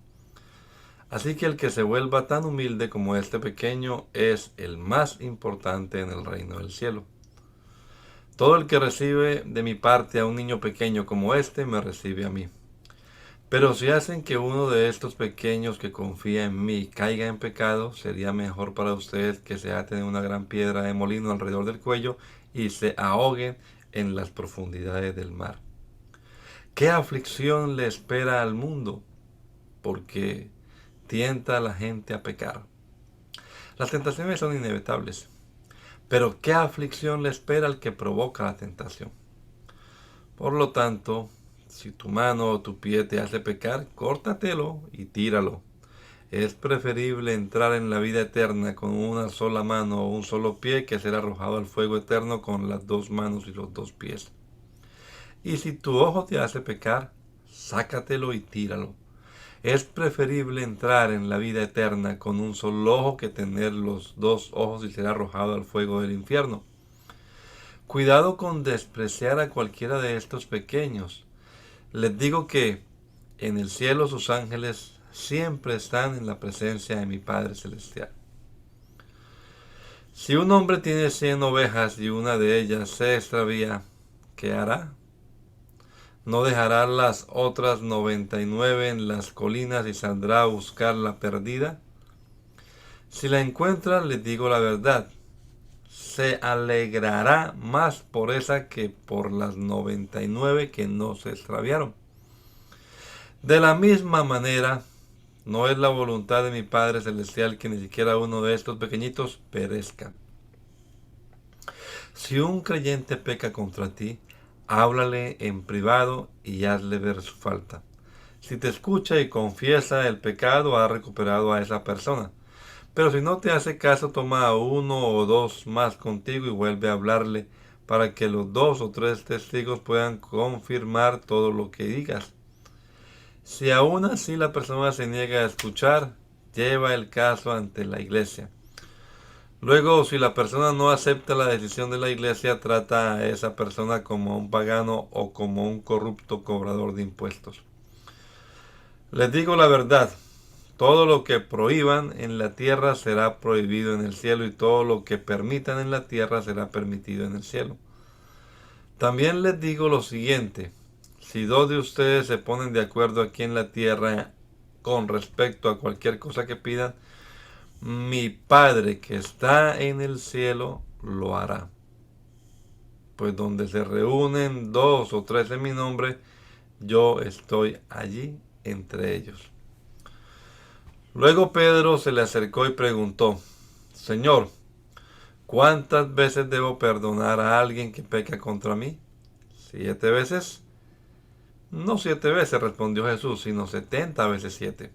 Así que el que se vuelva tan humilde como este pequeño es el más importante en el reino del cielo. Todo el que recibe de mi parte a un niño pequeño como este, me recibe a mí. Pero si hacen que uno de estos pequeños que confía en mí caiga en pecado, sería mejor para ustedes que se aten una gran piedra de molino alrededor del cuello y se ahoguen en las profundidades del mar. ¿Qué aflicción le espera al mundo? Porque tienta a la gente a pecar. Las tentaciones son inevitables, pero ¿qué aflicción le espera al que provoca la tentación? Por lo tanto, si tu mano o tu pie te hace pecar, córtatelo y tíralo. Es preferible entrar en la vida eterna con una sola mano o un solo pie que ser arrojado al fuego eterno con las dos manos y los dos pies. Y si tu ojo te hace pecar, sácatelo y tíralo. Es preferible entrar en la vida eterna con un solo ojo que tener los dos ojos y ser arrojado al fuego del infierno. Cuidado con despreciar a cualquiera de estos pequeños. Les digo que en el cielo sus ángeles siempre están en la presencia de mi Padre Celestial. Si un hombre tiene 100 ovejas y una de ellas se extravía, ¿qué hará? ¿No dejará las otras 99 en las colinas y saldrá a buscar la perdida? Si la encuentra, les digo la verdad, se alegrará más por esa que por las 99 que no se extraviaron. De la misma manera, no es la voluntad de mi Padre Celestial que ni siquiera uno de estos pequeñitos perezca. Si un creyente peca contra ti, háblale en privado y hazle ver su falta. Si te escucha y confiesa el pecado, ha recuperado a esa persona. Pero si no te hace caso, toma a uno o dos más contigo y vuelve a hablarle, para que los 2 o 3 testigos puedan confirmar todo lo que digas. Si aún así la persona se niega a escuchar, lleva el caso ante la iglesia. Luego, si la persona no acepta la decisión de la iglesia, trata a esa persona como un pagano o como un corrupto cobrador de impuestos. Les digo la verdad, todo lo que prohíban en la tierra será prohibido en el cielo y todo lo que permitan en la tierra será permitido en el cielo. También les digo lo siguiente, si 2 de ustedes se ponen de acuerdo aquí en la tierra con respecto a cualquier cosa que pidan, mi Padre que está en el cielo lo hará. Pues donde se reúnen 2 o 3 en mi nombre, yo estoy allí entre ellos. Luego Pedro se le acercó y preguntó, Señor, ¿cuántas veces debo perdonar a alguien que peca contra mí? ¿7 veces? No 7 veces, respondió Jesús, sino 70 veces 7.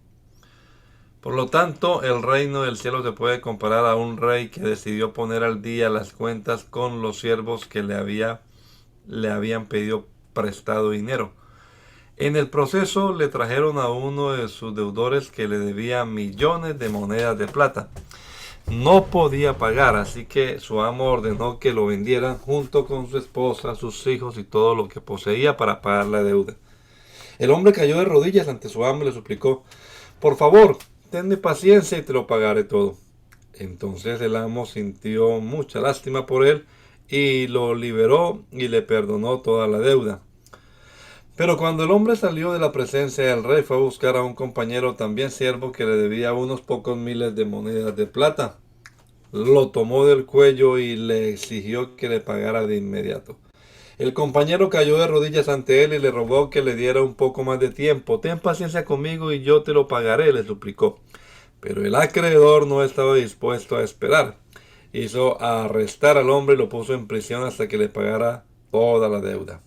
Por lo tanto, el reino del cielo se puede comparar a un rey que decidió poner al día las cuentas con los siervos que le habían pedido prestado dinero. En el proceso le trajeron a uno de sus deudores que le debía millones de monedas de plata. No podía pagar, así que su amo ordenó que lo vendieran junto con su esposa, sus hijos y todo lo que poseía para pagar la deuda. El hombre cayó de rodillas ante su amo y le suplicó, Por favor, tenme paciencia y te lo pagaré todo. Entonces el amo sintió mucha lástima por él y lo liberó y le perdonó toda la deuda. Pero cuando el hombre salió de la presencia del rey, fue a buscar a un compañero también siervo que le debía unos pocos miles de monedas de plata. Lo tomó del cuello y le exigió que le pagara de inmediato. El compañero cayó de rodillas ante él y le rogó que le diera un poco más de tiempo. Ten paciencia conmigo y yo te lo pagaré, le suplicó. Pero el acreedor no estaba dispuesto a esperar. Hizo arrestar al hombre y lo puso en prisión hasta que le pagara toda la deuda.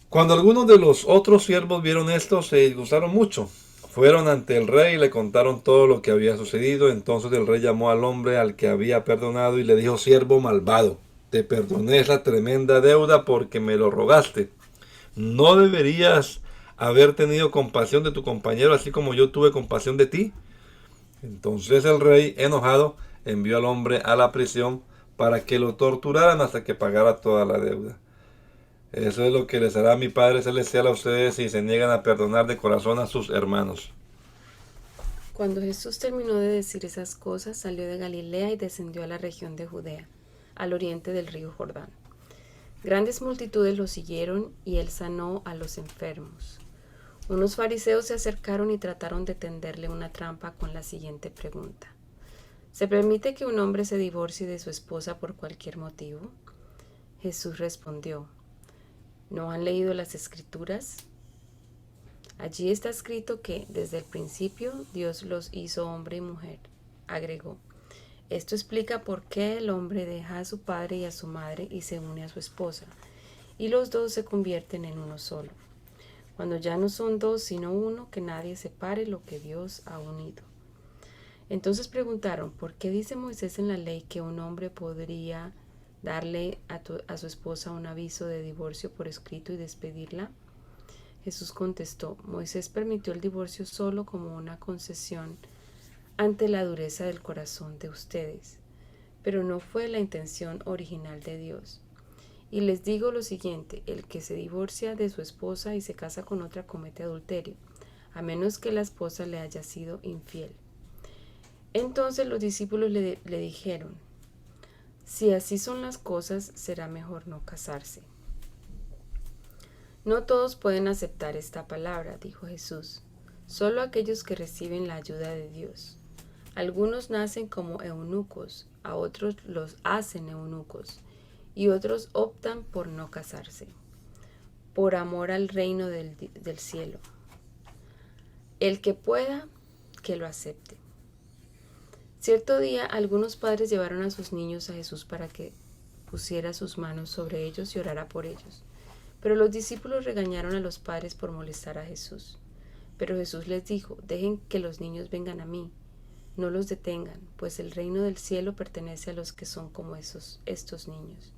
Cuando algunos de los otros siervos vieron esto, se disgustaron mucho. Fueron ante el rey y le contaron todo lo que había sucedido. Entonces el rey llamó al hombre al que había perdonado y le dijo: siervo malvado, te perdoné esa tremenda deuda porque me lo rogaste. ¿No deberías haber tenido compasión de tu compañero así como yo tuve compasión de ti? Entonces el rey, enojado, envió al hombre a la prisión para que lo torturaran hasta que pagara toda la deuda. Eso es lo que les hará mi Padre Celestial a ustedes si se niegan a perdonar de corazón a sus hermanos. Cuando Jesús terminó de decir esas cosas, salió de Galilea y descendió a la región de Judea, al oriente del río Jordán. Grandes multitudes lo siguieron y él sanó a los enfermos. Unos fariseos se acercaron y trataron de tenderle una trampa con la siguiente pregunta: ¿se permite que un hombre se divorcie de su esposa por cualquier motivo? Jesús respondió: ¿no han leído las Escrituras? Allí está escrito que desde el principio Dios los hizo hombre y mujer. Agregó: esto explica por qué el hombre deja a su padre y a su madre y se une a su esposa, y los dos se convierten en uno solo. Cuando ya no son dos sino uno, que nadie separe lo que Dios ha unido. Entonces preguntaron: ¿por qué dice Moisés en la ley que un hombre podría darle a su esposa un aviso de divorcio por escrito y despedirla? Jesús contestó: Moisés permitió el divorcio solo como una concesión ante la dureza del corazón de ustedes, pero no fue la intención original de Dios. Y les digo lo siguiente: el que se divorcia de su esposa y se casa con otra comete adulterio, a menos que la esposa le haya sido infiel. Entonces los discípulos le dijeron: si así son las cosas, será mejor no casarse. No todos pueden aceptar esta palabra, dijo Jesús, solo aquellos que reciben la ayuda de Dios. Algunos nacen como eunucos, a otros los hacen eunucos, y otros optan por no casarse, por amor al reino del cielo. El que pueda, que lo acepte. Cierto día, algunos padres llevaron a sus niños a Jesús para que pusiera sus manos sobre ellos y orara por ellos. Pero los discípulos regañaron a los padres por molestar a Jesús. Pero Jesús les dijo: dejen que los niños vengan a mí, no los detengan, pues el reino del cielo pertenece a los que son como estos niños.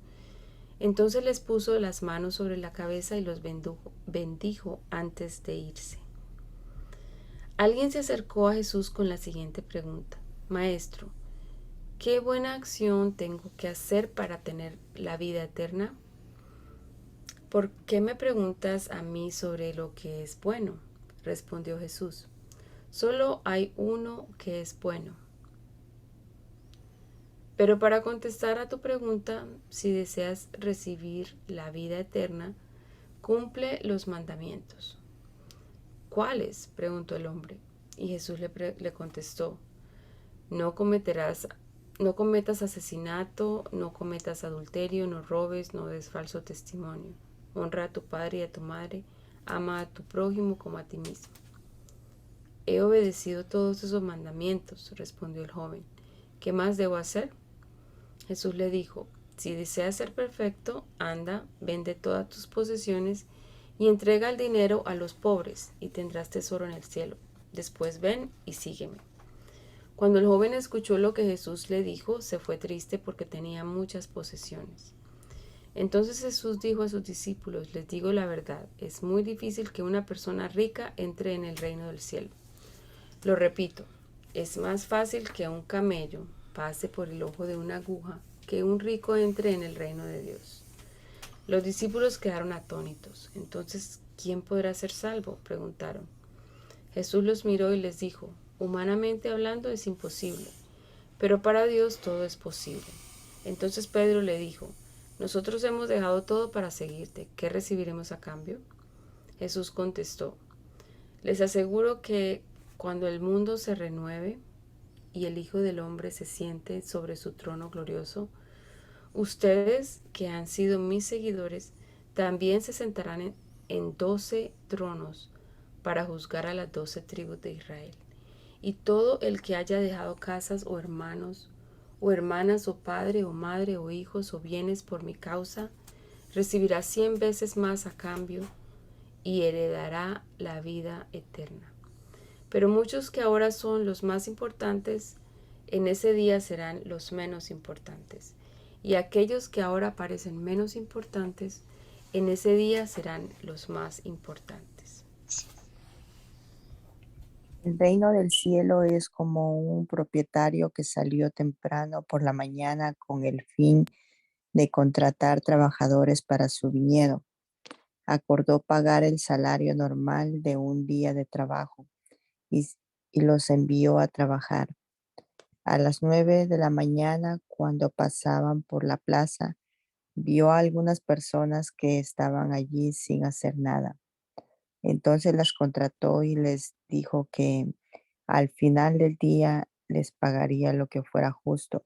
Entonces les puso las manos sobre la cabeza y los bendijo antes de irse. Alguien se acercó a Jesús con la siguiente pregunta: Maestro, ¿qué buena acción tengo que hacer para tener la vida eterna? ¿Por qué me preguntas a mí sobre lo que es bueno? Respondió Jesús: solo hay uno que es bueno. Pero para contestar a tu pregunta, si deseas recibir la vida eterna, cumple los mandamientos. ¿Cuáles?, preguntó el hombre. Y Jesús le contestó: no cometas asesinato, no cometas adulterio, no robes, no des falso testimonio. Honra a tu padre y a tu madre, ama a tu prójimo como a ti mismo. He obedecido todos esos mandamientos, respondió el joven. ¿Qué más debo hacer? Jesús le dijo: si deseas ser perfecto, anda, vende todas tus posesiones y entrega el dinero a los pobres y tendrás tesoro en el cielo. Después ven y sígueme. Cuando el joven escuchó lo que Jesús le dijo, se fue triste porque tenía muchas posesiones. Entonces Jesús dijo a sus discípulos: les digo la verdad, es muy difícil que una persona rica entre en el reino del cielo. Lo repito, es más fácil que un camello pase por el ojo de una aguja que un rico entre en el reino de Dios. Los discípulos quedaron atónitos. Entonces, ¿quién podrá ser salvo?, preguntaron. Jesús los miró y les dijo, humanamente hablando es imposible, pero para Dios todo es posible. Entonces Pedro le dijo, nosotros hemos dejado todo para seguirte, ¿qué recibiremos a cambio? Jesús contestó, les aseguro que cuando el mundo se renueve y el Hijo del Hombre se siente sobre su trono glorioso, ustedes que han sido mis seguidores también se sentarán en 12 tronos para juzgar a las 12 tribus de Israel. Y todo el que haya dejado casas o hermanos, o hermanas, o padre, o madre, o hijos, o bienes por mi causa, recibirá 100 veces más a cambio y heredará la vida eterna. Pero muchos que ahora son los más importantes, en ese día serán los menos importantes. Y aquellos que ahora parecen menos importantes, en ese día serán los más importantes. El reino del cielo es como un propietario que salió temprano por la mañana con el fin de contratar trabajadores para su viñedo. Acordó pagar el salario normal de un día de trabajo y, y los envió a trabajar. A las 9 de la mañana, cuando pasaban por la plaza, vio a algunas personas que estaban allí sin hacer nada. Entonces las contrató y les dijo que al final del día les pagaría lo que fuera justo.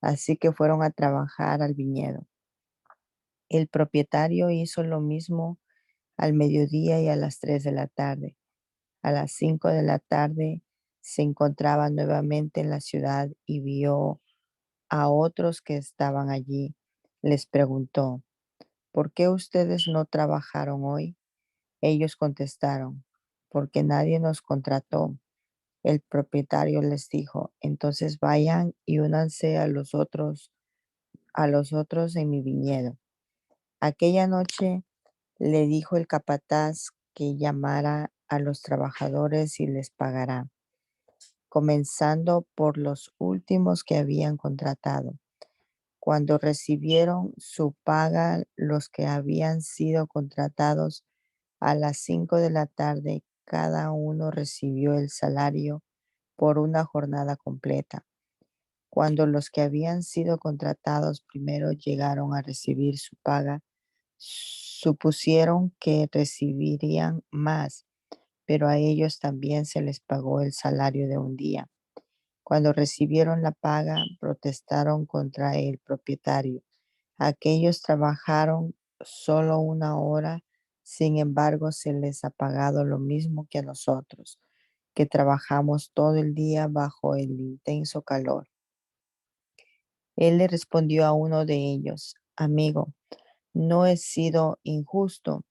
Así que fueron a trabajar al viñedo. El propietario hizo lo mismo al mediodía y a las 3 de la tarde. A las 5 de la tarde se encontraba nuevamente en la ciudad y vio a otros que estaban allí. Les preguntó, ¿por qué ustedes no trabajaron hoy? Ellos contestaron, porque nadie nos contrató. El propietario les dijo, entonces vayan y únanse a los otros en mi viñedo. Aquella noche le dijo el capataz que llamara a los trabajadores y les pagará, comenzando por los últimos que habían contratado. Cuando recibieron su paga, los que habían sido contratados a las 5 de la tarde, cada uno recibió el salario por una jornada completa. Cuando los que habían sido contratados primero llegaron a recibir su paga, supusieron que recibirían más, pero a ellos también se les pagó el salario de un día. Cuando recibieron la paga, protestaron contra el propietario. Aquellos trabajaron solo una hora, sin embargo, se les ha pagado lo mismo que a nosotros, que trabajamos todo el día bajo el intenso calor. Él le respondió a uno de ellos, amigo, no he sido injusto.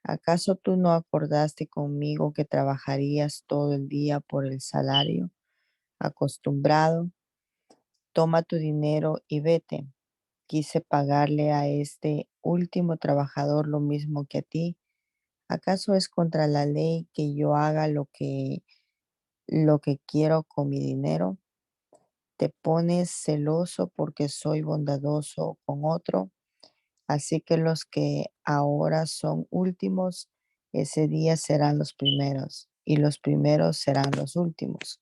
¿Acaso tú no acordaste conmigo que trabajarías todo el día por el salario acostumbrado? Toma tu dinero y vete. Quise pagarle a este último trabajador lo mismo que a ti. ¿Acaso es contra la ley que yo haga lo que quiero con mi dinero? ¿Te pones celoso porque soy bondadoso con otro? Así que los que ahora son últimos, ese día serán los primeros, y los primeros serán los últimos.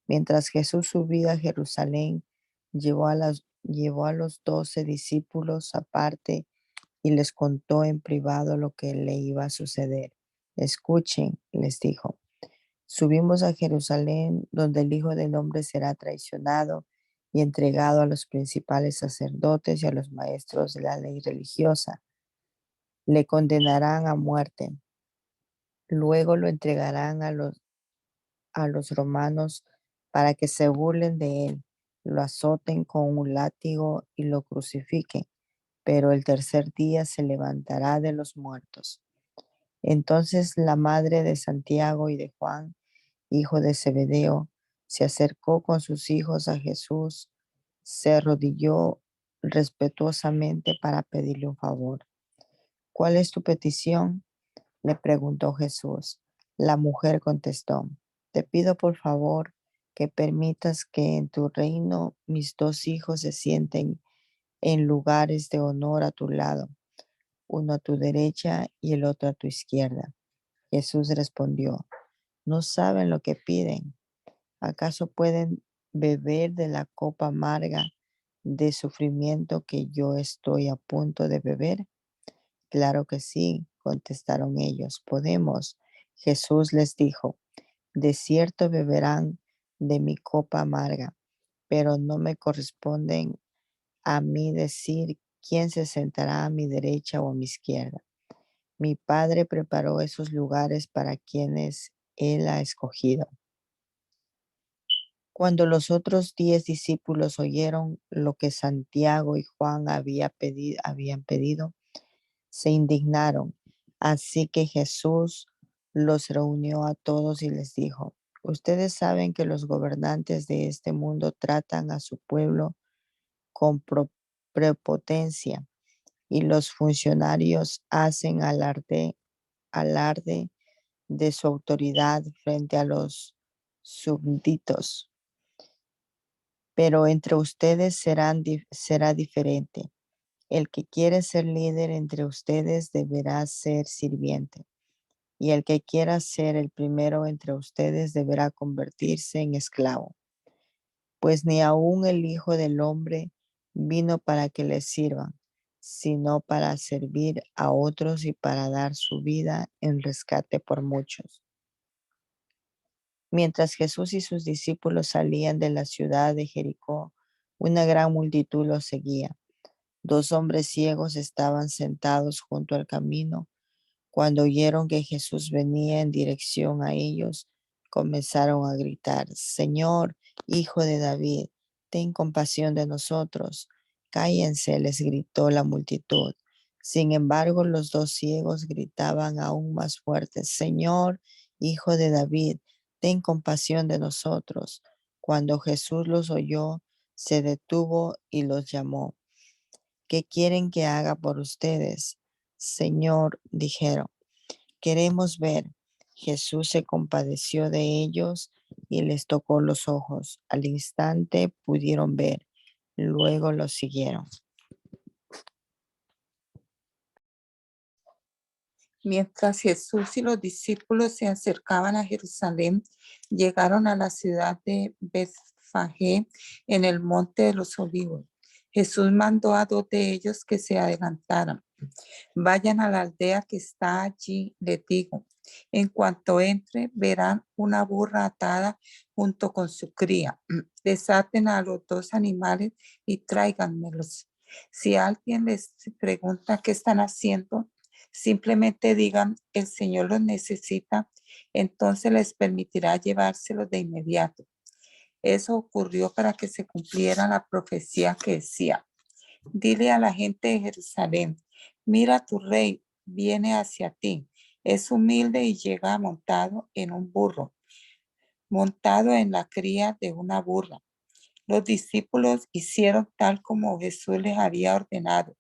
Mientras Jesús subía a Jerusalén, llevó a los 12 discípulos aparte y les contó en privado lo que le iba a suceder. Escuchen, les dijo, subimos a Jerusalén, donde el Hijo del Hombre será traicionado y entregado a los principales sacerdotes y a los maestros de la ley religiosa. Le condenarán a muerte. Luego lo entregarán a los romanos para que se burlen de él, lo azoten con un látigo y lo crucifiquen, pero el tercer día se levantará de los muertos. Entonces la madre de Santiago y de Juan, hijo de Zebedeo, se acercó con sus hijos a Jesús, se arrodilló respetuosamente para pedirle un favor. ¿Cuál es tu petición? Le preguntó Jesús. La mujer contestó, te pido por favor que permitas que en tu reino mis dos hijos se sienten en lugares de honor a tu lado, uno a tu derecha y el otro a tu izquierda. Jesús respondió, No saben lo que piden. ¿Acaso pueden beber de la copa amarga de sufrimiento que yo estoy a punto de beber? Claro que sí, contestaron ellos, podemos. Jesús les dijo, de cierto beberán de mi copa amarga, pero no me corresponden a mí decir quién se sentará a mi derecha o a mi izquierda. Mi Padre preparó esos lugares para quienes Él ha escogido. Cuando los otros 10 discípulos oyeron lo que Santiago y Juan habían pedido, se indignaron. Así que Jesús los reunió a todos y les dijo, ustedes saben que los gobernantes de este mundo tratan a su pueblo con prepotencia y los funcionarios hacen alarde de su autoridad frente a los súbditos. Pero entre ustedes será diferente. El que quiere ser líder entre ustedes deberá ser sirviente, y el que quiera ser el primero entre ustedes deberá convertirse en esclavo. Pues ni aun el Hijo del Hombre vino para que le sirvan, sino para servir a otros y para dar su vida en rescate por muchos. Mientras Jesús y sus discípulos salían de la ciudad de Jericó, una gran multitud los seguía. 2 hombres ciegos estaban sentados junto al camino. Cuando oyeron que Jesús venía en dirección a ellos, comenzaron a gritar, Señor, Hijo de David, ten compasión de nosotros. Cállense, les gritó la multitud. Sin embargo, los 2 ciegos gritaban aún más fuerte, Señor, Hijo de David, ten compasión de nosotros. Cuando Jesús los oyó, se detuvo y los llamó. ¿Qué quieren que haga por ustedes? Señor, dijeron, queremos ver. Jesús se compadeció de ellos y les tocó los ojos. Al instante pudieron ver. Luego los siguieron. Mientras Jesús y los discípulos se acercaban a Jerusalén, llegaron a la ciudad de Betfagé en el monte de los olivos. Jesús mandó a 2 de ellos que se adelantaran. Vayan a la aldea que está allí, les digo. En cuanto entre, verán una burra atada junto con su cría. Desaten a los 2 animales y tráiganmelos. Si alguien les pregunta qué están haciendo, simplemente digan, el Señor los necesita, entonces les permitirá llevárselos de inmediato. Eso ocurrió para que se cumpliera la profecía que decía, dile a la gente de Jerusalén, mira tu rey viene hacia ti, es humilde y llega montado en un burro, montado en la cría de una burra. Los discípulos hicieron tal como Jesús les había ordenado.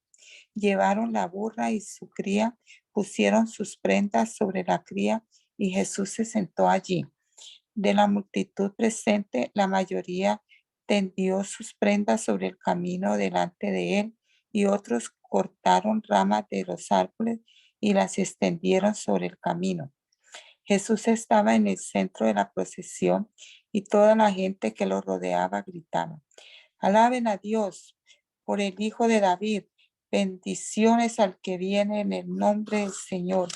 Llevaron la burra y su cría, pusieron sus prendas sobre la cría y Jesús se sentó allí. De la multitud presente, la mayoría tendió sus prendas sobre el camino delante de él y otros cortaron ramas de los árboles y las extendieron sobre el camino. Jesús estaba en el centro de la procesión y toda la gente que lo rodeaba gritaba, alaben a Dios por el Hijo de David, bendiciones al que viene en el nombre del Señor,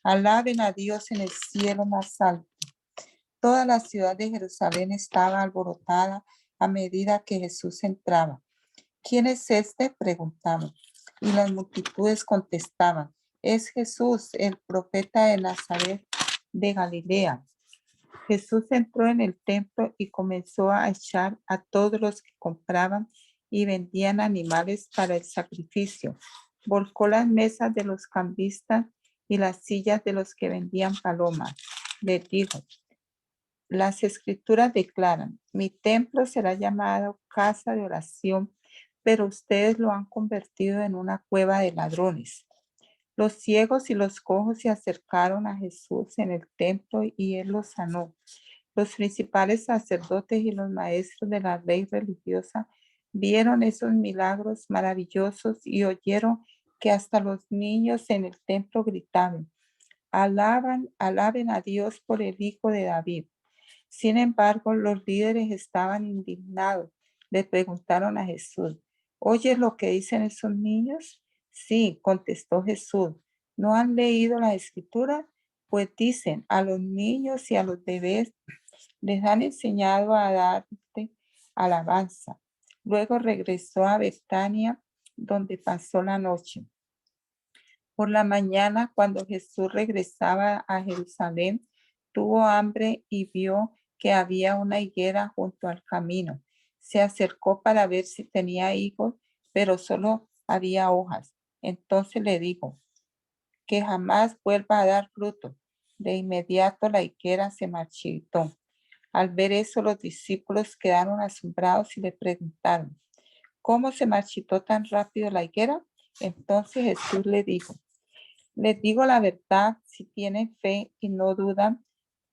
alaben a Dios en el cielo más alto. Toda la ciudad de Jerusalén estaba alborotada a medida que Jesús entraba. ¿Quién es este? Preguntaban. Y las multitudes contestaban, es Jesús, el profeta de Nazaret de Galilea. Jesús entró en el templo y comenzó a echar a todos los que compraban y vendían animales para el sacrificio. Volcó las mesas de los cambistas y las sillas de los que vendían palomas. Les dijo, las escrituras declaran, mi templo será llamado casa de oración, pero ustedes lo han convertido en una cueva de ladrones. Los ciegos y los cojos se acercaron a Jesús en el templo y él los sanó. Los principales sacerdotes y los maestros de la ley religiosa vieron esos milagros maravillosos y oyeron que hasta los niños en el templo gritaban, Alaben a Dios por el Hijo de David. Sin embargo, los líderes estaban indignados. Le preguntaron a Jesús, ¿oyes lo que dicen esos niños? Sí, contestó Jesús. ¿No han leído la Escritura? Pues dicen, a los niños y a los bebés les han enseñado a darte alabanza. Luego regresó a Betania, donde pasó la noche. Por la mañana, cuando Jesús regresaba a Jerusalén, tuvo hambre y vio que había una higuera junto al camino. Se acercó para ver si tenía higos, pero solo había hojas. Entonces le dijo, que jamás vuelva a dar fruto. De inmediato la higuera se marchitó. Al ver eso, los discípulos quedaron asombrados y le preguntaron, ¿cómo se marchitó tan rápido la higuera? Entonces Jesús le dijo, les digo la verdad, si tienen fe y no dudan,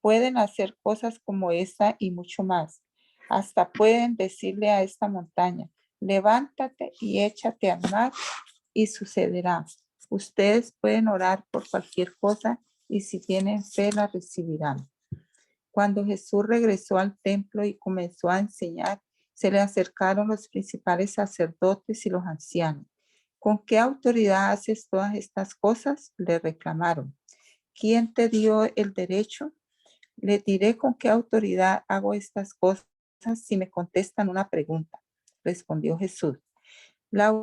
pueden hacer cosas como esta y mucho más. Hasta pueden decirle a esta montaña, levántate y échate al mar y sucederá. Ustedes pueden orar por cualquier cosa y si tienen fe la recibirán. Cuando Jesús regresó al templo y comenzó a enseñar, se le acercaron los principales sacerdotes y los ancianos. ¿Con qué autoridad haces todas estas cosas? Le reclamaron. ¿Quién te dio el derecho? Le diré con qué autoridad hago estas cosas si me contestan una pregunta. Respondió Jesús. La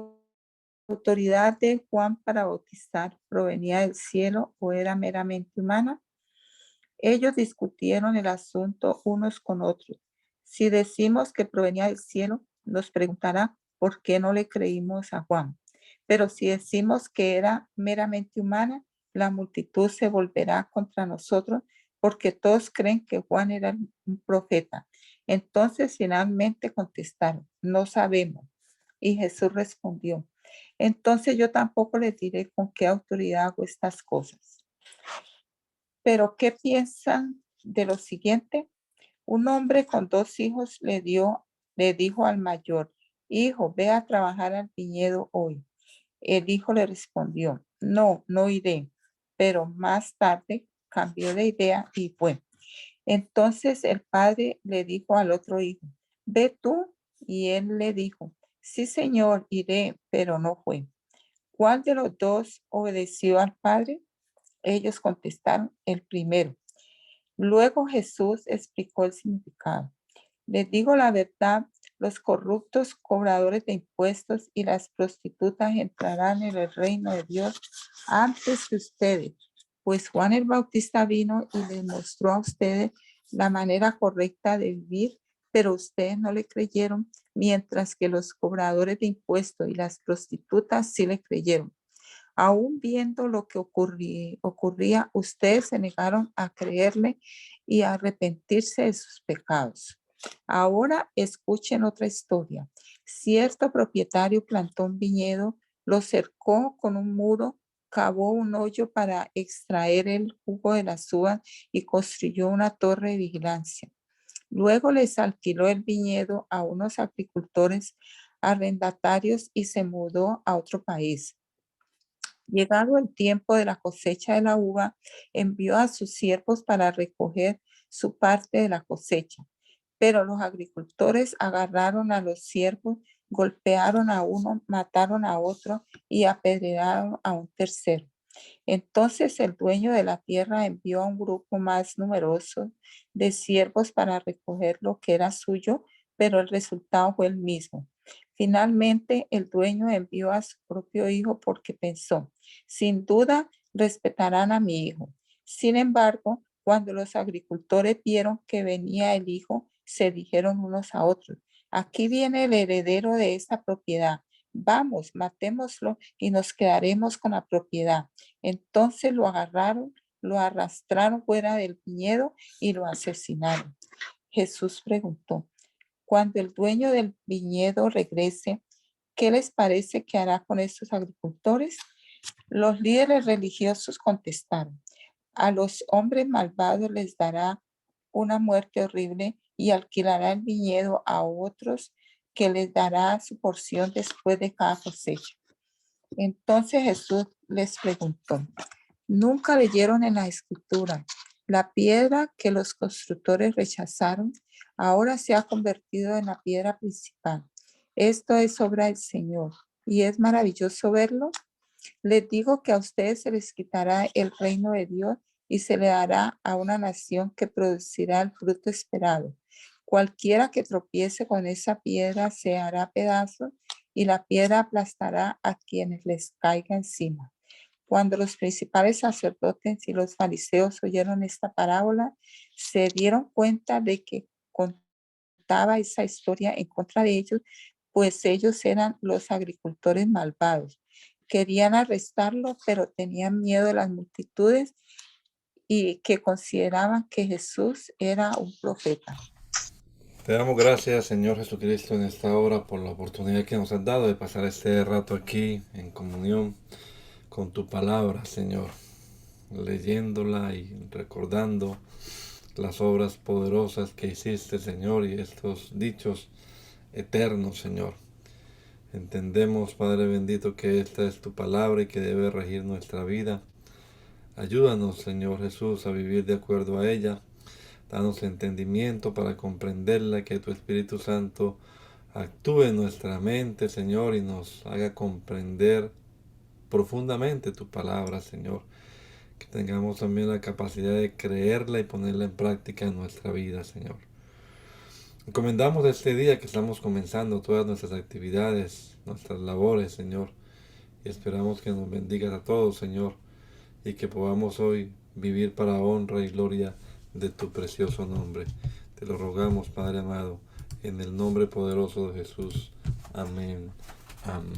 autoridad de Juan para bautizar provenía del cielo o era meramente humana. Ellos discutieron el asunto unos con otros. Si decimos que provenía del cielo, nos preguntará por qué no le creímos a Juan. Pero si decimos que era meramente humana, la multitud se volverá contra nosotros porque todos creen que Juan era un profeta. Entonces finalmente contestaron, no sabemos. Y Jesús respondió, entonces yo tampoco les diré con qué autoridad hago estas cosas. Pero ¿qué piensan de lo siguiente? Un hombre con 2 hijos le dijo al mayor, hijo, ve a trabajar al viñedo hoy. El hijo le respondió, no iré. Pero más tarde cambió de idea y fue. Entonces el padre le dijo al otro hijo, ve tú. Y él le dijo, sí, señor, iré, pero no fue. ¿Cuál de los dos obedeció al padre? Ellos contestaron, el primero. Luego Jesús explicó el significado. Les digo la verdad, los corruptos cobradores de impuestos y las prostitutas entrarán en el reino de Dios antes que ustedes, pues Juan el Bautista vino y les mostró a ustedes la manera correcta de vivir, pero ustedes no le creyeron, mientras que los cobradores de impuestos y las prostitutas sí le creyeron. Aún viendo lo que ocurría, ustedes se negaron a creerle y a arrepentirse de sus pecados. Ahora escuchen otra historia. Cierto propietario plantó un viñedo, lo cercó con un muro, cavó un hoyo para extraer el jugo de las uvas y construyó una torre de vigilancia. Luego les alquiló el viñedo a unos agricultores arrendatarios y se mudó a otro país. Llegado el tiempo de la cosecha de la uva, envió a sus siervos para recoger su parte de la cosecha. Pero los agricultores agarraron a los siervos, golpearon a uno, mataron a otro y apedrearon a un tercero. Entonces el dueño de la tierra envió a un grupo más numeroso de siervos para recoger lo que era suyo, pero el resultado fue el mismo. Finalmente, el dueño envió a su propio hijo porque pensó, sin duda respetarán a mi hijo. Sin embargo, cuando los agricultores vieron que venía el hijo, se dijeron unos a otros, aquí viene el heredero de esta propiedad. Vamos, matémoslo y nos quedaremos con la propiedad. Entonces lo agarraron, lo arrastraron fuera del viñedo y lo asesinaron. Jesús preguntó, cuando el dueño del viñedo regrese, ¿qué les parece que hará con estos agricultores? Los líderes religiosos contestaron, a los hombres malvados les dará una muerte horrible y alquilará el viñedo a otros que les dará su porción después de cada cosecha. Entonces Jesús les preguntó, Nunca leyeron en la escritura: la piedra que los constructores rechazaron ahora se ha convertido en la piedra principal. Esto es obra del Señor y es maravilloso verlo. Les digo que a ustedes se les quitará el reino de Dios y se le dará a una nación que producirá el fruto esperado. Cualquiera que tropiece con esa piedra se hará pedazos y la piedra aplastará a quienes les caiga encima. Cuando los principales sacerdotes y los fariseos oyeron esta parábola, se dieron cuenta de que contaba esa historia en contra de ellos, pues ellos eran los agricultores malvados. Querían arrestarlo, pero tenían miedo de las multitudes y que consideraban que Jesús era un profeta. Te damos gracias, Señor Jesucristo, en esta hora por la oportunidad que nos has dado de pasar este rato aquí en comunión con tu palabra, Señor, leyéndola y recordando las obras poderosas que hiciste, Señor, y estos dichos eternos, Señor. Entendemos, Padre bendito, que esta es tu palabra y que debe regir nuestra vida. Ayúdanos, Señor Jesús, a vivir de acuerdo a ella. Danos entendimiento para comprenderla, que tu Espíritu Santo actúe en nuestra mente, Señor, y nos haga comprender profundamente tu palabra, Señor. Que tengamos también la capacidad de creerla y ponerla en práctica en nuestra vida, Señor. Encomendamos este día que estamos comenzando todas nuestras actividades, nuestras labores, Señor. Y esperamos que nos bendigas a todos, Señor, y que podamos hoy vivir para honra y gloria de tu precioso nombre. Te lo rogamos, Padre amado, en el nombre poderoso de Jesús. Amén. Amén.